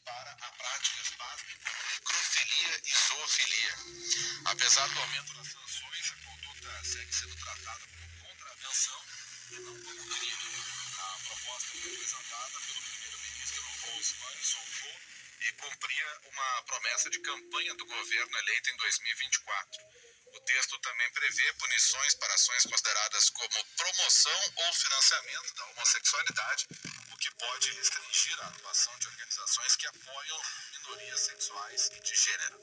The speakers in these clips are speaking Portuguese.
para a práticas básicas como necrofilia e zoofilia. Apesar do aumento das sanções, a conduta segue sendo tratada como contravenção e não como crime. A proposta foi apresentada pelo primeiro-ministro Oswald Sonko e cumpria uma promessa de campanha do governo eleito em 2024. O texto também prevê punições para ações consideradas como promoção ou financiamento da homossexualidade, o que pode restringir a atuação de organizações que apoiam minorias sexuais e de gênero.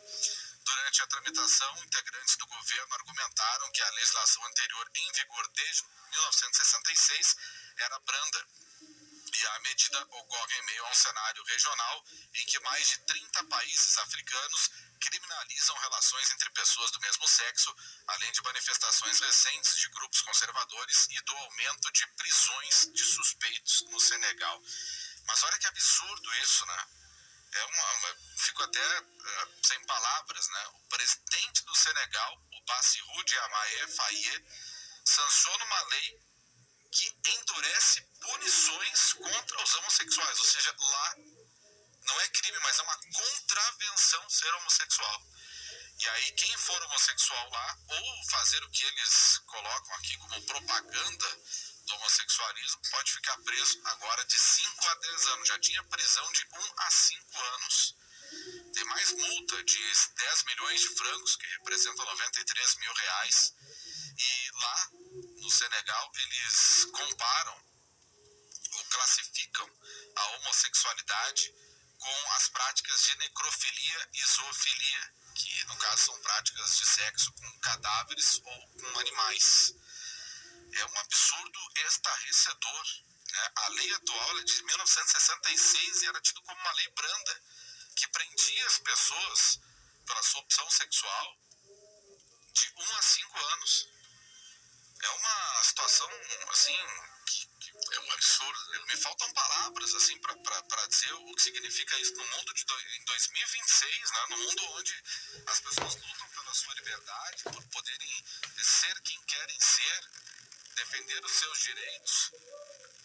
Durante a tramitação, integrantes do governo argumentaram que a legislação anterior em vigor desde 1966 era branda e a medida ocorre em meio a um cenário regional em que mais de 30 países africanos criminalizam relações entre pessoas do mesmo sexo, além de manifestações recentes de grupos conservadores e do aumento de prisões de suspeitos no Senegal. Mas olha que absurdo isso, né? Fico até sem palavras, né? O presidente do Senegal, o Bassirou Diomaye Faye, sanciona uma lei que endurece punições contra os homossexuais, ou seja, lá não é crime, mas é uma contravenção ser homossexual. E aí quem for homossexual lá, ou fazer o que eles colocam aqui como propaganda do homossexualismo, pode ficar preso agora de 5 a 10 anos. Já tinha prisão de 1 a 5 anos. Tem mais multa de 10 milhões de francos, que representam 93 mil reais. E lá no Senegal eles comparam ou classificam a homossexualidade com as práticas de necrofilia e zoofilia, que no caso são práticas de sexo com cadáveres ou com animais. É um absurdo estarrecedor, né? A lei atual é de 1966 e era tido como uma lei branda, que prendia as pessoas pela sua opção sexual de 1 a 5 anos. É uma situação, assim, que é um absurdo. Me faltam palavras, assim, para dizer o que significa isso no mundo em 2026, né? No mundo onde as pessoas lutam pela sua liberdade, por poderem ser quem querem ser, defender os seus direitos.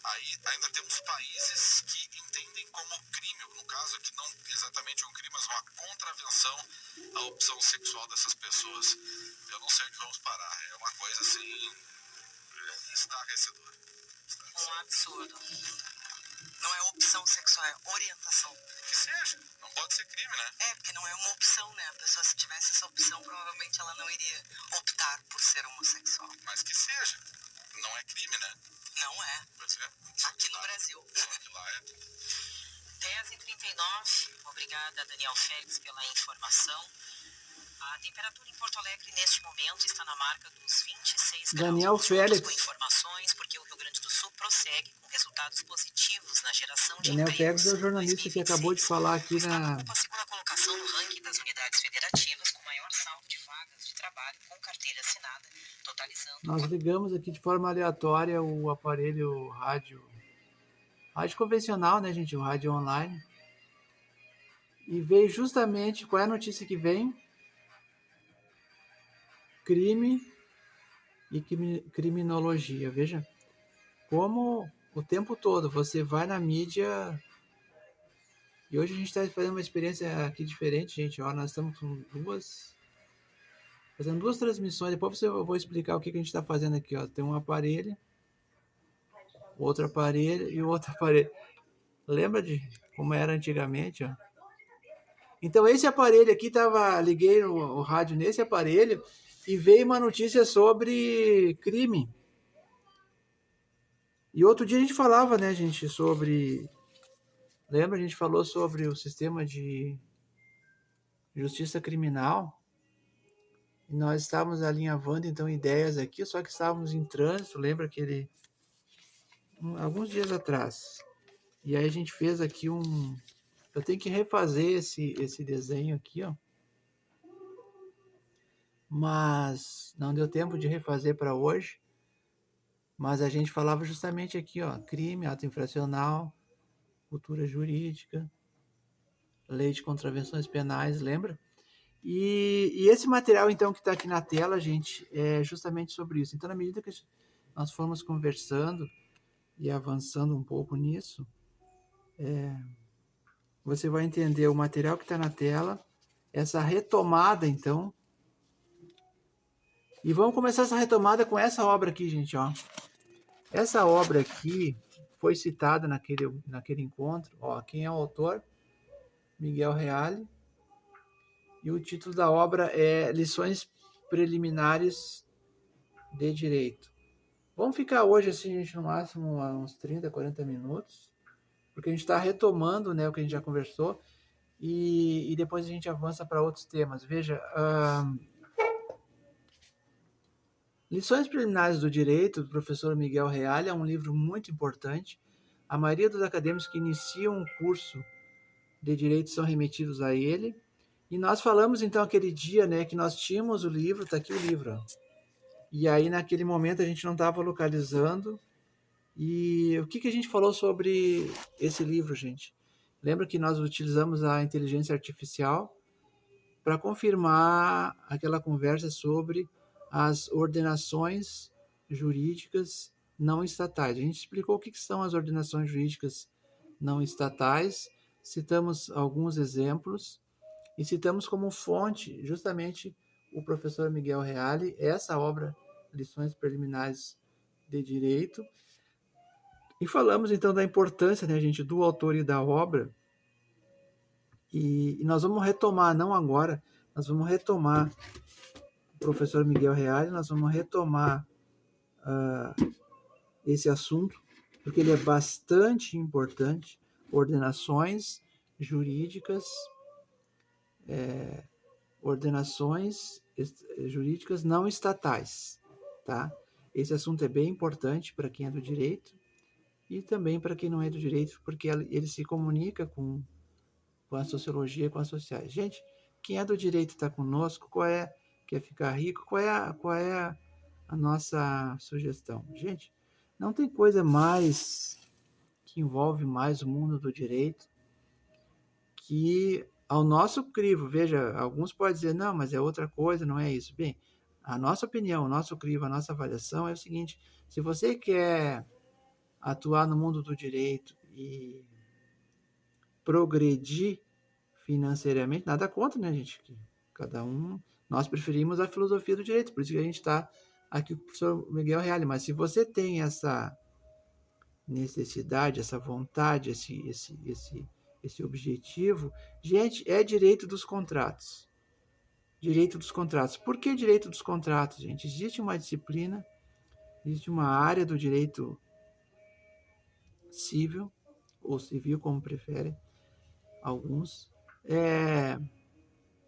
Aí ainda temos países que entendem como crime, no caso aqui não exatamente um crime, mas uma contravenção à opção sexual dessas pessoas. Eu não sei onde vamos parar. É uma coisa assim estarrecedora. Um absurdo. Não é opção sexual, é orientação. Que seja, não pode ser crime, né? É, porque não é uma opção, né? A pessoa, se tivesse essa opção, provavelmente ela não iria optar por ser homossexual. Mas que seja, não é crime, né? Não é. Pois é. Aqui no Brasil. Só que lá é. 10h39. Obrigada, Daniel Félix, pela informação. A temperatura em Porto Alegre neste momento está na marca dos 26 graus. Daniel Félix. Com informações, porque o Rio Grande do Sul prossegue com resultados positivos na geração de Daniel empregos. Félix é o jornalista que acabou de falar aqui na... Ocupa a segunda colocação no ranking das unidades federativas com maior saldo de vagas de trabalho com carteira assinada, totalizando... Nós ligamos aqui de forma aleatória o aparelho rádio convencional, né, gente? O rádio online. E veio justamente... Qual é a notícia que vem? Crime e criminologia. Veja como o tempo todo você vai na mídia. E hoje a gente está fazendo uma experiência aqui diferente, gente. Ó, nós estamos com fazendo duas transmissões. Depois eu vou explicar o que a gente está fazendo aqui. Ó. Tem um aparelho, outro aparelho e outro aparelho. Lembra de como era antigamente? Ó? Então esse aparelho aqui liguei o rádio nesse aparelho e veio uma notícia sobre crime. E outro dia a gente falava, né, gente, sobre... Lembra? A gente falou sobre o sistema de justiça criminal. E nós estávamos alinhavando, então, ideias aqui, só que estávamos em trânsito, lembra alguns dias atrás. E aí a gente fez aqui eu tenho que refazer esse desenho aqui, ó. Mas não deu tempo de refazer para hoje. Mas a gente falava justamente aqui, ó, crime, ato infracional, cultura jurídica, lei de contravenções penais, lembra? E esse material, então, que está aqui na tela, gente, é justamente sobre isso. Então, na medida que nós formos conversando e avançando um pouco nisso, você vai entender o material que está na tela, essa retomada, então. E vamos começar essa retomada com essa obra aqui, gente, ó. Essa obra aqui foi citada naquele encontro. Ó, quem é o autor? Miguel Reale. E o título da obra é Lições Preliminares de Direito. Vamos ficar hoje, assim, gente, no máximo uns 30, 40 minutos, porque a gente está retomando, né, o que a gente já conversou, e depois a gente avança para outros temas. Veja, Lições Preliminares do Direito, do professor Miguel Reale, é um livro muito importante. A maioria dos acadêmicos que iniciam um curso de Direito são remetidos a ele. E nós falamos, então, aquele dia, né, que nós tínhamos o livro, está aqui o livro, ó. E aí, naquele momento, a gente não estava localizando. E o que a gente falou sobre esse livro, gente? Lembra que nós utilizamos a inteligência artificial para confirmar aquela conversa sobre as ordenações jurídicas não estatais. A gente explicou o que são as ordenações jurídicas não estatais, citamos alguns exemplos e citamos como fonte justamente o professor Miguel Reale, essa obra, Lições Preliminares de Direito, e falamos então da importância, né, gente, do autor e da obra, e nós vamos retomar, não agora, nós vamos retomar o professor Miguel Reale, nós vamos retomar esse assunto, porque ele é bastante importante, ordenações jurídicas, não estatais, tá? Esse assunto é bem importante para quem é do direito e também para quem não é do direito, porque ele se comunica com a sociologia e com as sociais. Gente, quem é do direito está conosco, quer ficar rico, qual é a nossa sugestão? Gente, não tem coisa mais que envolve mais o mundo do direito que ao nosso crivo. Veja, alguns podem dizer, não, mas é outra coisa, não é isso. Bem, a nossa opinião, o nosso crivo, a nossa avaliação é o seguinte: se você quer atuar no mundo do direito e progredir financeiramente, nada contra, né, gente? Cada um, nós preferimos a filosofia do direito, por isso que a gente está aqui com o professor Miguel Reale. Mas se você tem essa necessidade, essa vontade, esse objetivo, gente, é direito dos contratos. Direito dos contratos. Por que direito dos contratos, gente? Existe uma disciplina, existe uma área do direito civil, ou civil, como preferem alguns,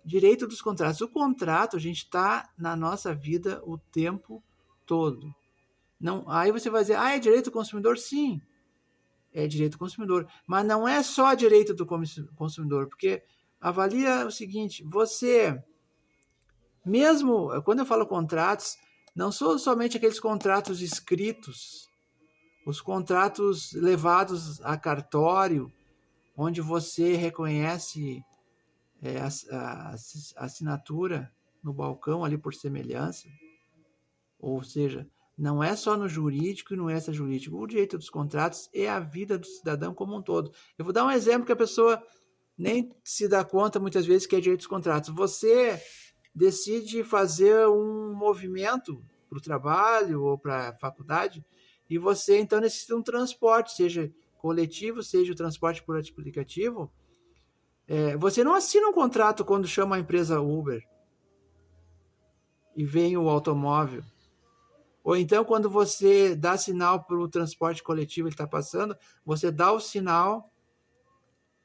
direito dos contratos. O contrato, a gente está na nossa vida o tempo todo. Não, aí você vai dizer, é direito do consumidor? Sim, é direito do consumidor. Mas não é só direito do consumidor, porque avalia o seguinte, você, mesmo quando eu falo contratos, não são somente aqueles contratos escritos, os contratos levados a cartório, onde você reconhece a assinatura no balcão ali por semelhança, ou seja, não é só no jurídico e no extrajurídico. O direito dos contratos é a vida do cidadão como um todo. Eu vou dar um exemplo que a pessoa nem se dá conta muitas vezes que é direito dos contratos. Você decide fazer um movimento para o trabalho ou para a faculdade e você então necessita de um transporte, seja coletivo, seja o transporte por aplicativo. Você não assina um contrato quando chama a empresa Uber e vem o automóvel. Ou então, quando você dá sinal para o transporte coletivo, ele está passando, você dá o sinal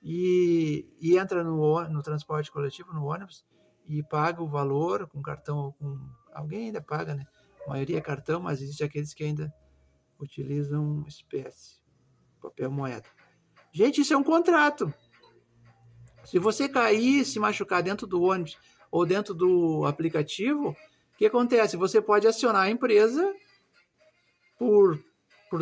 e entra no transporte coletivo, no ônibus, e paga o valor com cartão. Alguém ainda paga, né? A maioria é cartão, mas existe aqueles que ainda utilizam espécie, papel moeda. Gente, isso é um contrato. Se você cair, se machucar dentro do ônibus ou dentro do aplicativo, o que acontece? Você pode acionar a empresa por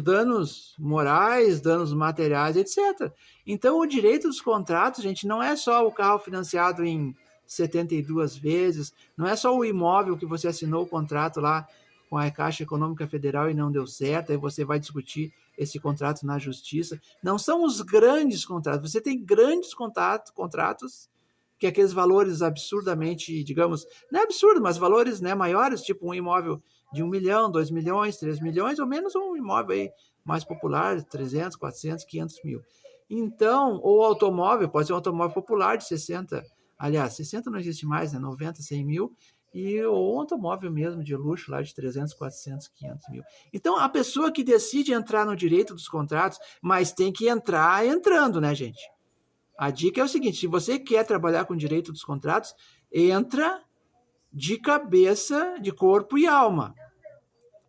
danos morais, danos materiais, etc. Então, o direito dos contratos, gente, não é só o carro financiado em 72 vezes, não é só o imóvel que você assinou o contrato lá com a Caixa Econômica Federal e não deu certo, aí você vai discutir esse contrato na justiça. Não são os grandes contratos. Você tem grandes contratos, que é aqueles valores absurdamente, digamos, não é absurdo, mas valores, né, maiores, tipo um imóvel de 1 milhão, 2 milhões, 3 milhões, ou menos um imóvel aí mais popular, 300, 400, 500 mil. Então, ou automóvel, pode ser um automóvel popular de 60, aliás, 60 não existe mais, né, 90, 100 mil, ou um automóvel mesmo de luxo lá de 300, 400, 500 mil. Então, a pessoa que decide entrar no direito dos contratos, mas tem que entrar entrando, né, gente? A dica é o seguinte, se você quer trabalhar com direito dos contratos, entra de cabeça, de corpo e alma.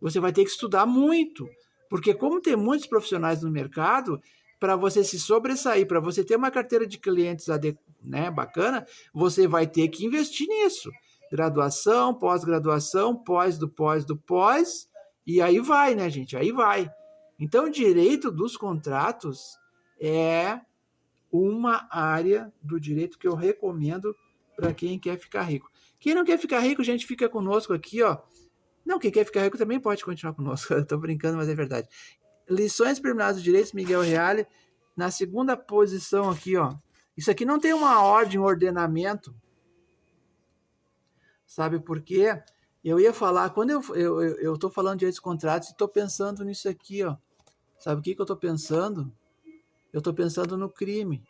Você vai ter que estudar muito, porque como tem muitos profissionais no mercado, para você se sobressair, para você ter uma carteira de clientes né, bacana, você vai ter que investir nisso. Graduação, pós-graduação, pós do pós do pós, e aí vai, né, gente? Aí vai. Então, o direito dos contratos é uma área do direito que eu recomendo para quem quer ficar rico. Quem não quer ficar rico, gente, fica conosco aqui, ó. Não, quem quer ficar rico também pode continuar conosco. Eu tô brincando, mas é verdade. Lições Preliminares do Direito, Miguel Reale, na segunda posição aqui, ó. Isso aqui não tem uma ordem, um ordenamento. Sabe por quê? Eu ia falar, quando eu tô falando de direitos de contratos e tô pensando nisso aqui, ó. Sabe o que eu tô pensando? Eu tô pensando no crime.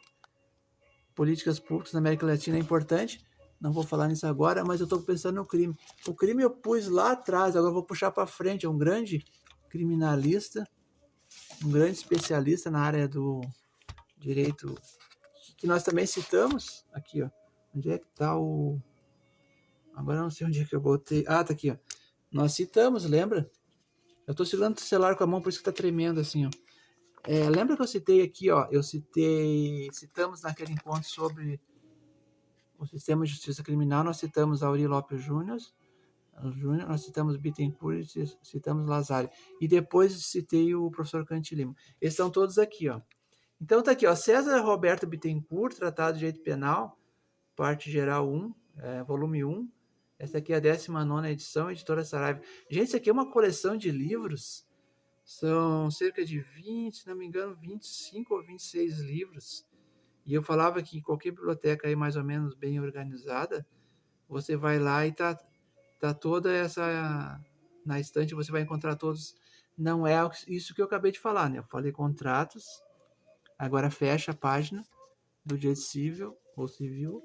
Políticas públicas na América Latina é importante. Não vou falar nisso agora, mas eu estou pensando no crime. O crime eu pus lá atrás, agora eu vou puxar para frente. É um grande criminalista, um grande especialista na área do direito, que nós também citamos. Aqui, ó. Onde é que está o... Agora eu não sei onde é que eu botei. Ah, tá aqui, ó. Nós citamos, lembra? Eu estou segurando o celular com a mão, por isso que está tremendo assim, ó. Lembra que eu citei aqui, ó? Citamos naquele encontro sobre o sistema de justiça criminal, nós citamos Auri Lopes Júnior, nós citamos Bittencourt, citamos Lazari. E depois citei o professor Cante Lima. Eles estão todos aqui, ó. Então tá aqui, ó, César Roberto Bittencourt, Tratado de Direito Penal, parte geral 1, volume 1. Essa aqui é a 19ª edição, editora Saraiva. Gente, isso aqui é uma coleção de livros. São cerca de 20, se não me engano, 25 ou 26 livros. E eu falava que em qualquer biblioteca aí mais ou menos bem organizada, você vai lá e tá toda essa... Na estante você vai encontrar todos... Não é isso que eu acabei de falar, né? Eu falei contratos, agora fecha a página do direito civil ou civil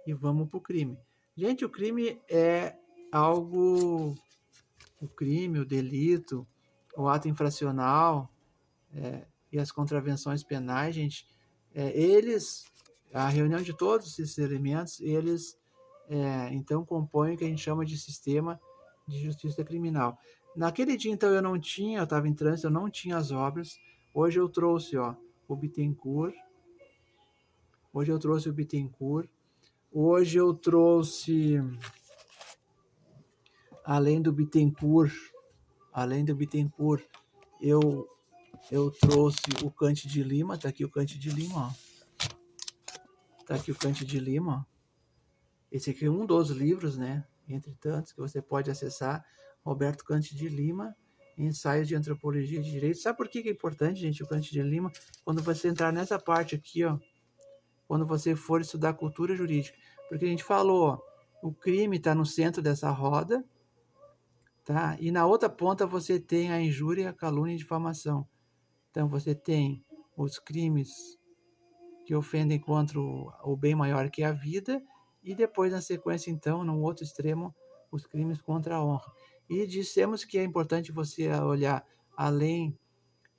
e vamos pro crime. Gente, o crime é algo... O crime, o delito, o ato infracional e as contravenções penais, gente, a reunião de todos esses elementos, eles então compõem o que a gente chama de sistema de justiça criminal. Naquele dia, então, eu estava em trânsito, eu não tinha as obras. Hoje eu trouxe, ó, o Bittencourt. Hoje eu trouxe, além do Bittencourt, eu trouxe o Cante de Lima, tá aqui o Cante de Lima, ó. Esse aqui é um dos livros, né, entre tantos, que você pode acessar, Roberto Cante de Lima, Ensaios de Antropologia de Direito. Sabe por que é importante, gente, o Cante de Lima? Quando você entrar nessa parte aqui, ó, quando você for estudar cultura jurídica, porque a gente falou, ó, o crime está no centro dessa roda, tá? E na outra ponta você tem a injúria, a calúnia e difamação. Então você tem os crimes que ofendem contra o bem maior que é a vida, e depois, na sequência, então, no outro extremo, os crimes contra a honra. E dissemos que é importante você olhar além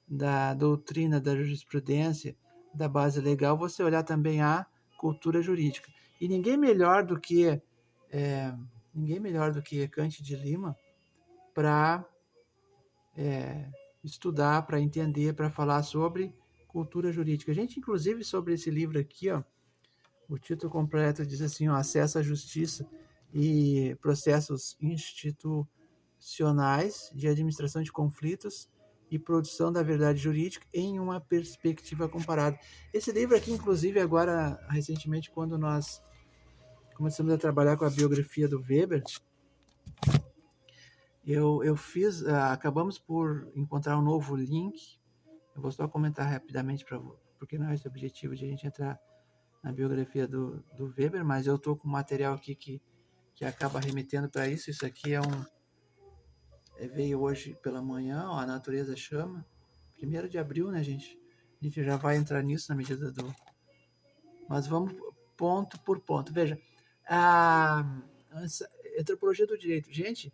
da doutrina, da jurisprudência, da base legal, você olhar também a cultura jurídica. E ninguém melhor do que Cante de Lima para estudar, para entender, para falar sobre cultura jurídica. A gente, inclusive, sobre esse livro aqui, ó, o título completo diz assim, ó, Acesso à Justiça e Processos Institucionais de Administração de Conflitos e Produção da Verdade Jurídica em uma Perspectiva Comparada. Esse livro aqui, inclusive, agora, recentemente, quando nós começamos a trabalhar com a biografia do Weber, acabamos por encontrar um novo link, Eu vou só comentar rapidamente, porque não é esse o objetivo de a gente entrar na biografia do Weber, mas eu estou com um material aqui que acaba remetendo para isso. Isso aqui veio hoje pela manhã, ó, A Natureza Chama, 1º de abril, né, gente? A gente já vai entrar nisso na medida do... Mas vamos ponto por ponto. Veja, a antropologia do direito. Gente,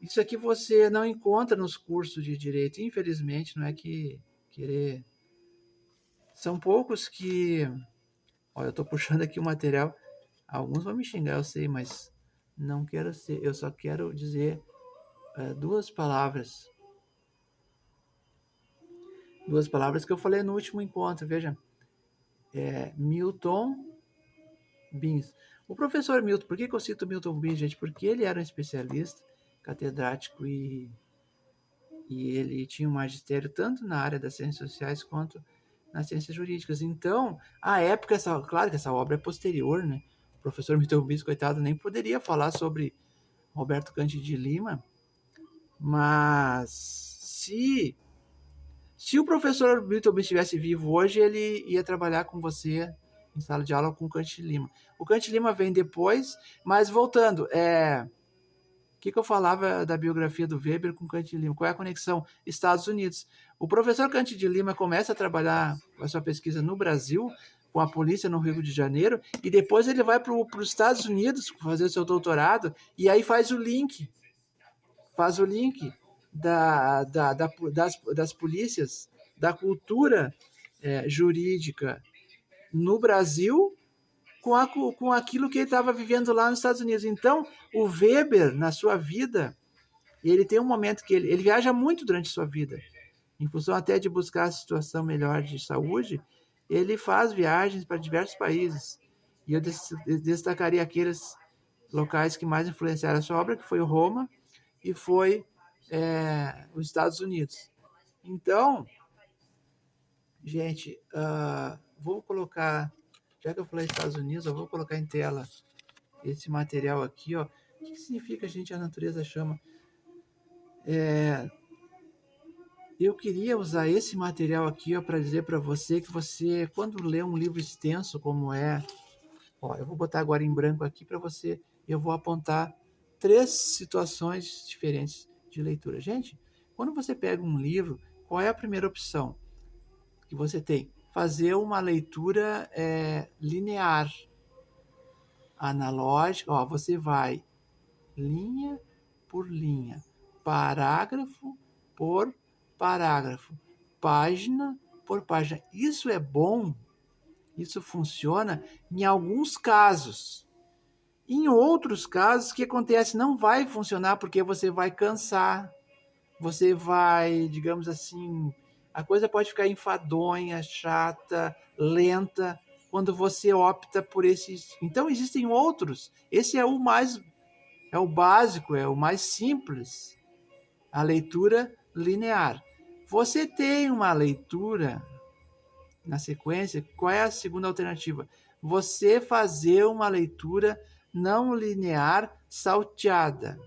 isso aqui você não encontra nos cursos de direito, infelizmente, não é que querer... São poucos que... Ó, eu estou puxando aqui o material. Alguns vão me xingar, eu sei, mas não quero ser... Eu só quero dizer duas palavras. Duas palavras que eu falei no último encontro, veja. Milton Bins. O professor Milton, por que eu cito Milton Bins, gente? Porque ele era um especialista, catedrático e ele tinha um magistério tanto na área das ciências sociais quanto nas ciências jurídicas. Então, à época, claro que essa obra é posterior, né? O professor Milton Bins, coitado, nem poderia falar sobre Roberto Cândido de Lima, mas se o professor Milton Bins estivesse vivo hoje, ele ia trabalhar com você em sala de aula com o Cândido de Lima. O Cândido de Lima vem depois, mas voltando, o que eu falava da biografia do Weber com Cândido de Lima? Qual é a conexão? Estados Unidos. O professor Cândido de Lima começa a trabalhar a sua pesquisa no Brasil, com a polícia no Rio de Janeiro, e depois ele vai para os Estados Unidos fazer o seu doutorado, e aí faz o link das polícias, da cultura jurídica no Brasil com aquilo que ele estava vivendo lá nos Estados Unidos. Então, o Weber, na sua vida, ele tem um momento que ele viaja muito durante a sua vida, em função até de buscar a situação melhor de saúde, ele faz viagens para diversos países. E eu destacaria aqueles locais que mais influenciaram a sua obra, que foi Roma e foi os Estados Unidos. Então, gente, vou colocar, já que eu falei Estados Unidos, eu vou colocar em tela esse material aqui, ó. O que significa, gente, a natureza chama? Eu queria usar esse material aqui, ó, para dizer para você que você, quando lê um livro extenso como ó, eu vou botar agora em branco aqui para você, eu vou apontar 3 situações diferentes de leitura. Gente, quando você pega um livro, qual é a primeira opção que você tem? Fazer uma leitura linear, analógica. Ó, você vai linha por linha, parágrafo por parágrafo, página por página. Isso é bom, isso funciona em alguns casos. Em outros casos, o que acontece? Não vai funcionar porque você vai cansar, você vai, digamos assim, a coisa pode ficar enfadonha, chata, lenta, quando você opta por esses. Então, existem outros. Esse é o básico, é o mais simples, a leitura linear. Você tem uma leitura na sequência, qual é a segunda alternativa? Você fazer uma leitura não linear salteada,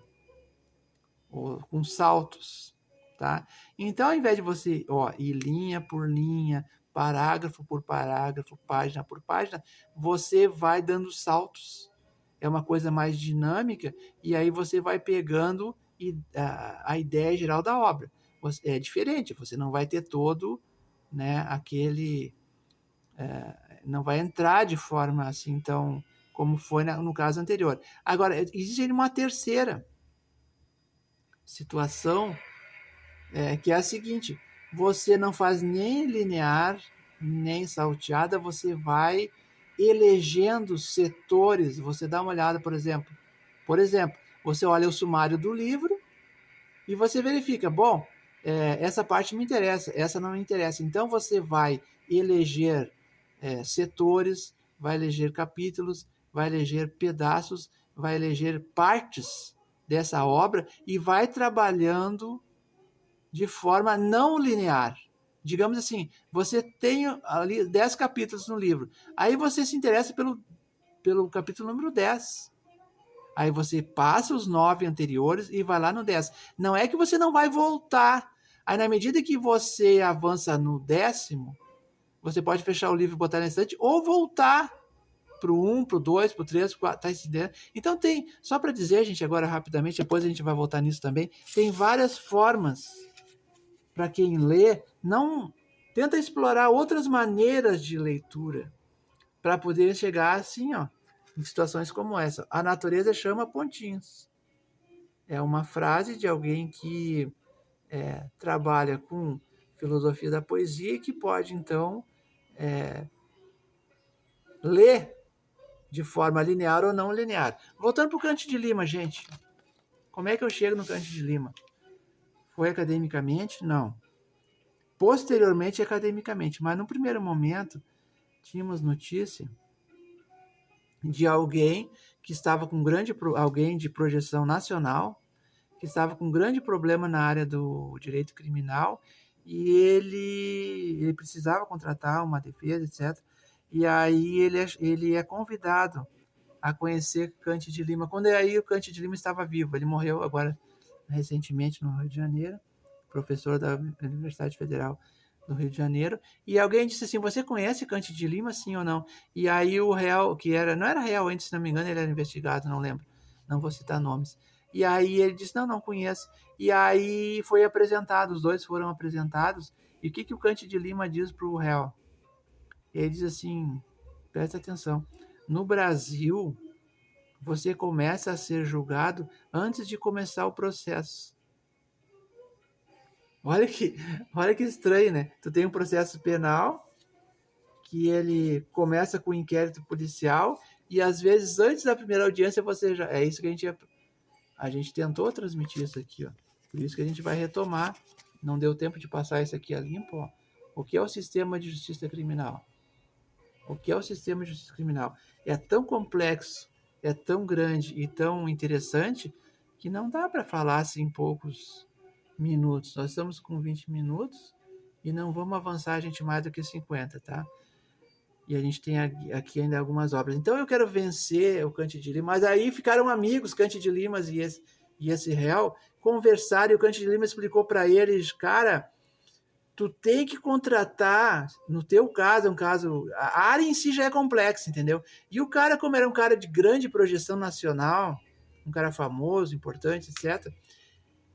ou com saltos, tá? Então, ao invés de você ir linha por linha, parágrafo por parágrafo, página por página, você vai dando saltos. É uma coisa mais dinâmica, e aí você vai pegando a ideia geral da obra. É diferente, você não vai ter todo, né, aquele... não vai entrar de forma assim tão como foi no caso anterior. Agora, existe uma terceira situação, que é a seguinte: você não faz nem linear, nem salteada, você vai elegendo setores. Você dá uma olhada, por exemplo, você olha o sumário do livro e você verifica, bom, essa parte me interessa, essa não me interessa. Então você vai eleger setores, vai eleger capítulos, vai eleger pedaços, vai eleger partes dessa obra e vai trabalhando de forma não linear. Digamos assim, você tem ali 10 capítulos no livro, aí você se interessa pelo capítulo número 10. Aí você passa os 9 anteriores e vai lá no 10. Não é que você não vai voltar Aí, na medida que você avança no 10º, você pode fechar o livro e botar na estante ou voltar pro 1, pro 2, pro 3, pro 4, tá entendendo? Então tem, só para dizer, gente, agora rapidamente, depois a gente vai voltar nisso também, tem várias formas para quem lê, não tenta explorar outras maneiras de leitura para poder chegar assim, ó, em situações como essa. A natureza chama pontinhos. É uma frase de alguém que trabalha com filosofia da poesia e que pode, então, ler de forma linear ou não linear. Voltando para o Cante de Lima, gente. Como é que eu chego no Cante de Lima? Foi academicamente? Não. Posteriormente, academicamente. Mas no primeiro momento, tínhamos notícia de alguém que estava com alguém de projeção nacional, que estava com um grande problema na área do direito criminal e ele precisava contratar uma defesa, etc. E aí ele é convidado a conhecer Cante de Lima. Quando aí o Cante de Lima estava vivo, ele morreu agora recentemente no Rio de Janeiro, professor da Universidade Federal do Rio de Janeiro, e alguém disse assim, você conhece Cante de Lima, sim ou não? E aí o réu, não era réu ainda, se não me engano, ele era investigado, não lembro, não vou citar nomes. E aí ele disse, não conheço. E aí foi apresentado, os dois foram apresentados, e o que o Cante de Lima diz para o réu? Ele diz assim, presta atenção, no Brasil, você começa a ser julgado antes de começar o processo. Olha que estranho, né? Tu tem um processo penal que ele começa com um inquérito policial e às vezes antes da primeira audiência você já... É isso que a gente tentou transmitir isso aqui, ó. Por isso que a gente vai retomar. Não deu tempo de passar isso aqui a limpo, ó. O que é o sistema de justiça criminal? O que é o sistema de justiça criminal? É tão complexo, é tão grande e tão interessante que não dá para falar assim em poucos minutos. Nós estamos com 20 minutos e não vamos avançar a gente mais do que 50, tá? E a gente tem aqui ainda algumas obras. Então eu quero vencer o Cante de Lima, mas aí ficaram amigos Cante de Lima e esse réu, conversaram e o Cante de Lima explicou para eles, cara, tu tem que contratar, no teu caso, é um caso, a área em si já é complexa, entendeu? E o cara, como era um cara de grande projeção nacional, um cara famoso, importante, etc.,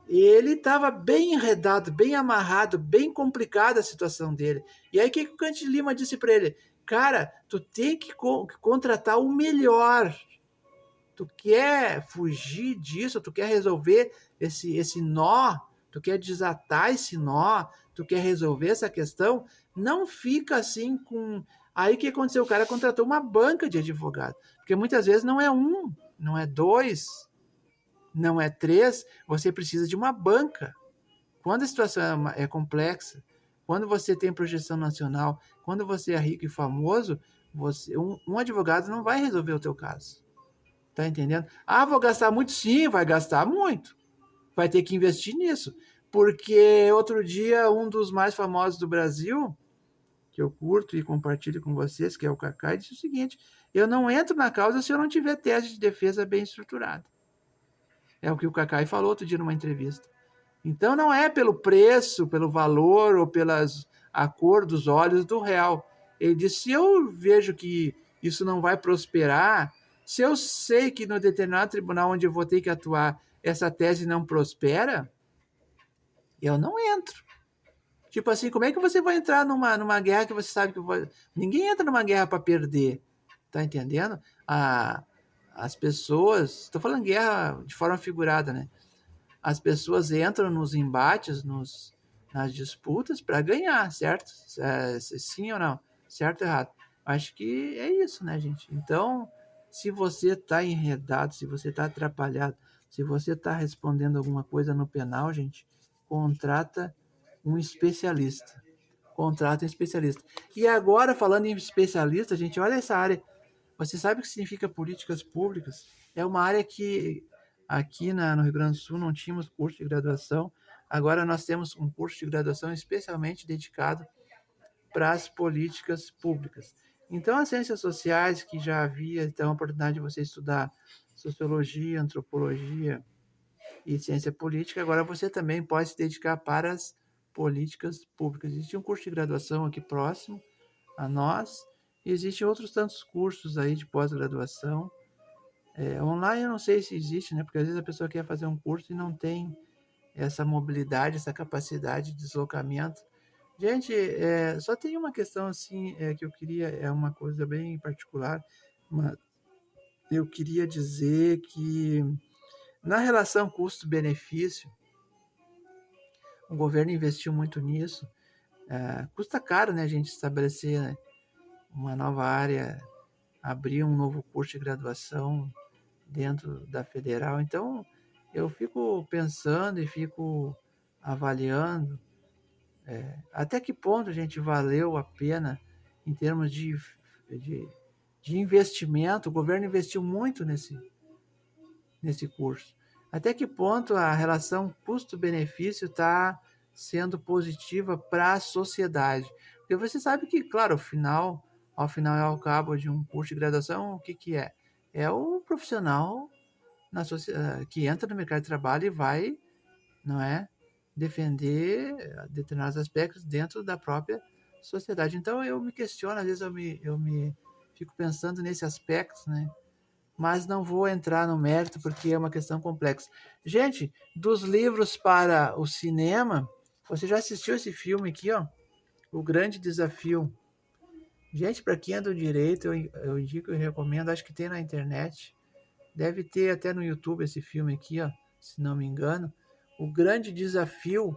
ele estava bem enredado, bem amarrado, bem complicada a situação dele. E aí o que o Cante de Lima disse para ele? Cara, tu tem que contratar o melhor. Tu quer fugir disso, tu quer resolver esse nó, tu quer desatar esse nó, tu quer resolver essa questão, não fica assim com... Aí o que aconteceu? O cara contratou uma banca de advogado, porque muitas vezes não é um, não é dois, não é três, você precisa de uma banca. Quando a situação é complexa, quando você tem projeção nacional, quando você é rico e famoso, um advogado não vai resolver o teu caso. Tá entendendo? Ah, vou gastar muito? Sim, vai gastar muito. Vai ter que investir nisso. Porque outro dia, um dos mais famosos do Brasil, que eu curto e compartilho com vocês, que é o Kaká, disse o seguinte, eu não entro na causa se eu não tiver tese de defesa bem estruturada. É o que o Kaká falou outro dia numa entrevista. Então não é pelo preço, pelo valor ou a cor dos olhos do réu. Ele disse, se eu vejo que isso não vai prosperar, se eu sei que no determinado tribunal onde eu vou ter que atuar, essa tese não prospera, eu não entro. Tipo assim, como é que você vai entrar numa guerra que você sabe que... Ninguém entra numa guerra para perder. Tá entendendo? As pessoas... Estou falando guerra de forma figurada, né? As pessoas entram nos embates, nas disputas para ganhar, certo? Sim ou não? Certo ou errado? Acho que é isso, né, gente? Então, se você está enredado, se você está atrapalhado, se você está respondendo alguma coisa no penal, gente, contrata um especialista. Contrata um especialista. E agora, falando em especialista, gente, olha essa área. Você sabe o que significa políticas públicas? É uma área que aqui no Rio Grande do Sul não tínhamos curso de graduação. Agora nós temos um curso de graduação especialmente dedicado para as políticas públicas. Então, as ciências sociais, que já havia então, a oportunidade de você estudar sociologia, antropologia e ciência política, agora você também pode se dedicar para as políticas públicas. Existe um curso de graduação aqui próximo a nós, e existem outros tantos cursos aí de pós-graduação. Online eu não sei se existe, né? Porque às vezes a pessoa quer fazer um curso e não tem essa mobilidade, essa capacidade de deslocamento. Gente, só tem uma questão assim que eu queria, é uma coisa bem particular, mas eu queria dizer que na relação custo-benefício, o governo investiu muito nisso. Custa caro, né, a gente estabelecer, né, uma nova área, abrir um novo curso de graduação dentro da federal. Então, eu fico pensando e fico avaliando até que ponto, a gente, valeu a pena em termos de, de investimento. O governo investiu muito nesse curso. Até que ponto a relação custo-benefício está sendo positiva para a sociedade? Porque você sabe que, claro, ao final e ao cabo de um curso de graduação, o que, que é? É o profissional que entra no mercado de trabalho e vai, não é, defender determinados aspectos dentro da própria sociedade. Então eu me questiono, às vezes eu me fico pensando nesse aspecto, né? Mas não vou entrar no mérito porque é uma questão complexa. Gente, dos livros para o cinema, você já assistiu esse filme aqui, ó? O Grande Desafio. Gente, para quem é do direito, eu indico e recomendo, acho que tem na internet. Deve ter até no YouTube esse filme aqui, ó, se não me engano. O Grande Desafio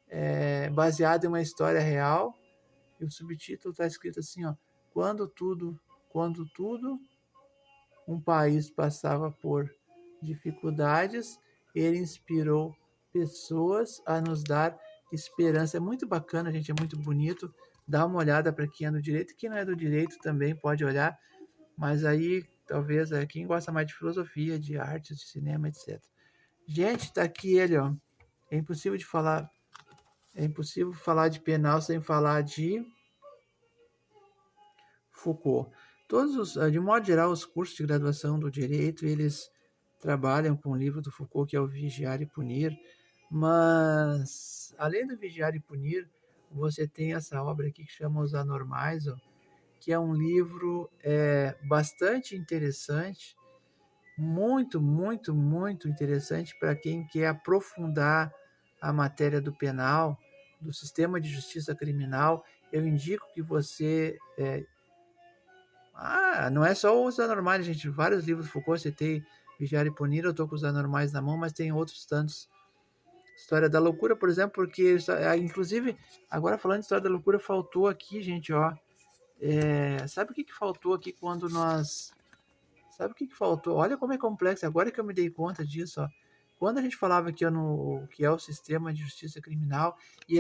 é baseado em uma história real. E o subtítulo está escrito assim, ó: quando tudo um país passava por dificuldades, ele inspirou pessoas a nos dar esperança. É muito bacana, gente, é muito bonito. Dá uma olhada para quem é do direito, quem não é do direito também pode olhar, mas aí talvez quem gosta mais de filosofia, de artes, de cinema, etc. Gente, tá aqui ele, ó. É impossível falar de penal sem falar de Foucault. De modo geral, os cursos de graduação do direito, eles trabalham com o livro do Foucault, que é o Vigiar e Punir, mas, além do Vigiar e Punir, você tem essa obra aqui que chama Os Anormais, ó, que é um livro bastante interessante, muito, muito, muito interessante para quem quer aprofundar a matéria do penal, do sistema de justiça criminal. Eu indico que você não é só os anormais, gente. Vários livros Foucault, citei Vigiar e Punir, eu tô com os anormais na mão, mas tem outros tantos. História da loucura, por exemplo, porque, inclusive, agora falando de história da loucura, faltou aqui, gente, ó. Sabe o que faltou aqui quando nós... Sabe o que faltou? Olha como é complexo, agora que eu me dei conta disso, ó. Quando a gente falava aqui no que é o sistema de justiça criminal, e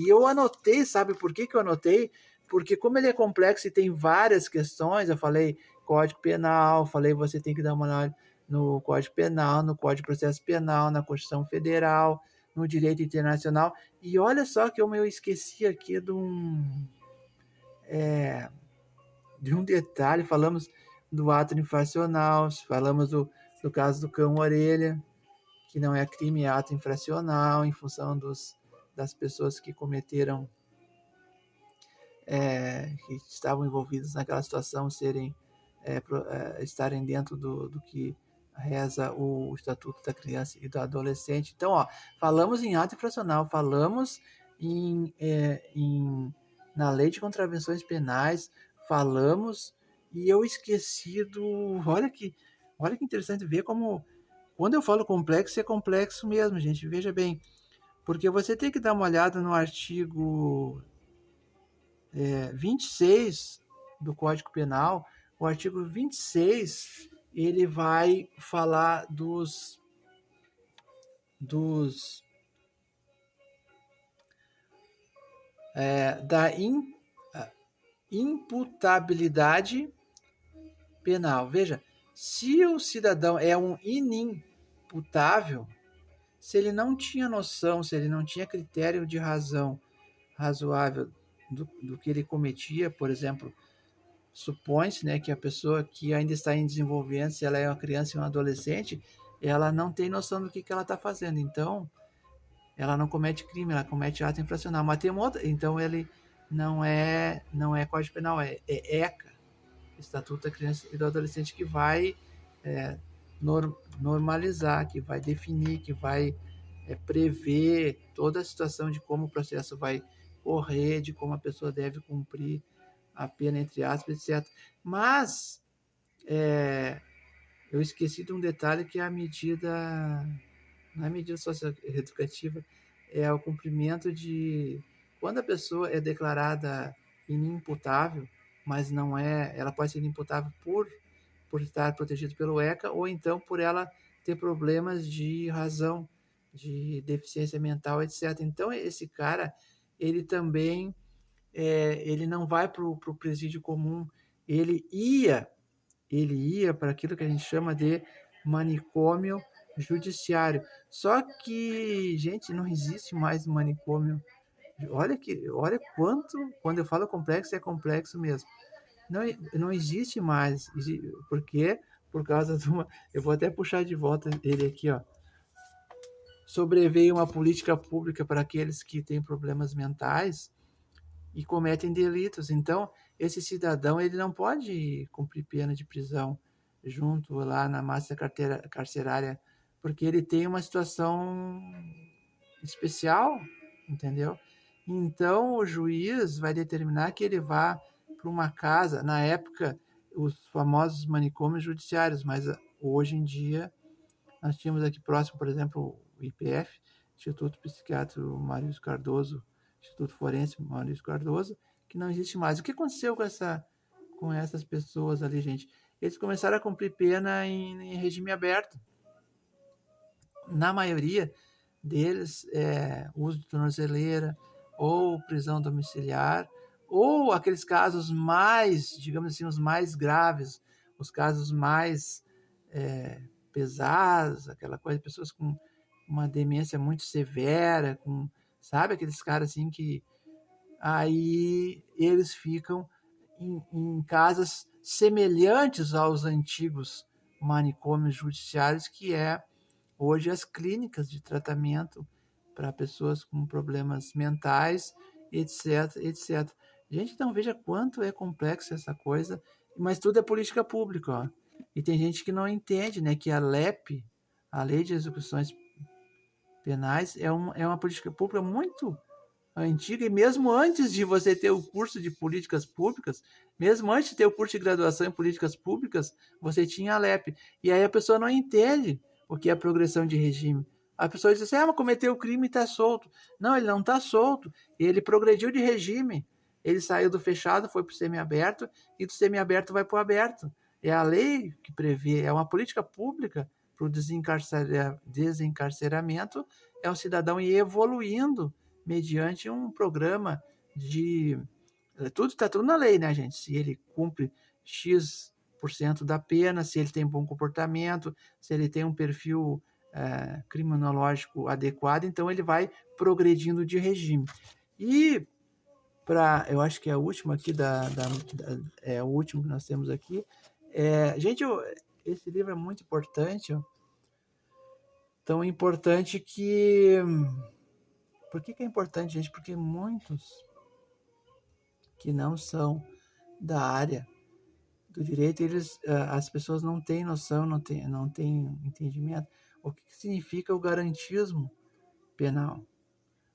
eu anotei, sabe por que eu anotei? Porque como ele é complexo e tem várias questões, eu falei Código Penal, falei você tem que dar uma olhada no Código Penal, no Código de Processo Penal, na Constituição Federal, no Direito Internacional, e olha só que eu esqueci aqui de um detalhe. Falamos do ato infracional, falamos do caso do cão-orelha, que não é crime, é ato infracional, em função das pessoas que cometeram, que estavam envolvidas naquela situação, estarem dentro do que reza o Estatuto da Criança e do Adolescente. Então, ó, falamos em ato infracional, falamos na Lei de Contravenções Penais, falamos, e eu esqueci Olha que interessante ver como, quando eu falo complexo, é complexo mesmo, gente. Veja bem, porque você tem que dar uma olhada no artigo 26 do Código Penal. O artigo 26, ele vai falar da imputabilidade penal. Veja, se o cidadão é um inimputável, se ele não tinha noção, se ele não tinha critério de razão razoável do que ele cometia, por exemplo, supõe-se, né, que a pessoa que ainda está em desenvolvimento, se ela é uma criança e um adolescente, ela não tem noção do que ela está fazendo. Então, ela não comete crime, ela comete ato infracional. Mas tem uma outra, então ele não é Código Penal, é ECA, Estatuto da Criança e do Adolescente, que vai normalizar, que vai definir, que vai prever toda a situação de como o processo vai correr, de como a pessoa deve cumprir a pena, entre aspas, etc. Mas eu esqueci de um detalhe, que é a medida, não é medida socioeducativa, é o cumprimento de, quando a pessoa é declarada inimputável, mas não é, ela pode ser inimputável por estar protegida pelo ECA, ou então por ela ter problemas de razão, de deficiência mental, etc. Então, esse cara, ele também, ele não vai para o presídio comum, ele ia para aquilo que a gente chama de manicômio judiciário. Só que, gente, não existe mais manicômio. Olha quanto, quando eu falo complexo, é complexo mesmo. Não existe mais. Por quê? Por causa de uma. Eu vou até puxar de volta ele aqui, ó. Sobreveio uma política pública para aqueles que têm problemas mentais e cometem delitos. Então, esse cidadão, ele não pode cumprir pena de prisão junto lá na massa carcerária, porque ele tem uma situação especial, entendeu? Então, o juiz vai determinar que ele vá para uma casa, na época, os famosos manicômios judiciários, mas hoje em dia, nós tínhamos aqui próximo, por exemplo, o IPF, Instituto Psiquiátrico Maurício Cardoso, Instituto Forense Maurício Cardoso, que não existe mais. O que aconteceu com essas pessoas ali, gente? Eles começaram a cumprir pena em regime aberto. Na maioria deles, uso de tornozeleira, ou prisão domiciliar, ou aqueles casos mais, digamos assim, os mais graves, os casos mais pesados, aquela coisa, pessoas com uma demência muito severa, sabe, aqueles caras assim que aí eles ficam em casas semelhantes aos antigos manicômios judiciários, que hoje as clínicas de tratamento para pessoas com problemas mentais, etc, etc. Gente, então veja quanto é complexo essa coisa, mas tudo é política pública, ó. E tem gente que não entende, né, que a LEP, a Lei de Execuções Penais, é uma política pública muito antiga, e mesmo antes de você ter o curso de políticas públicas, mesmo antes de ter o curso de graduação em políticas públicas, você tinha a LEP. E aí a pessoa não entende o que é progressão de regime. A pessoa diz assim, mas cometeu o crime e está solto. Não, ele não está solto. Ele progrediu de regime. Ele saiu do fechado, foi para o semiaberto, e do semiaberto vai para o aberto. É a lei que prevê, é uma política pública para o desencarceramento, é o cidadão ir evoluindo mediante um programa de... Está tudo na lei, né, gente? Se ele cumpre X% da pena, se ele tem bom comportamento, se ele tem um perfil criminológico adequado, então ele vai progredindo de regime. E eu acho que é a última aqui, é o último que nós temos aqui. Gente, esse livro é muito importante, tão importante que... Por que é importante, gente? Porque muitos que não são da área do direito, as pessoas não têm noção, não têm entendimento. O que significa o garantismo penal?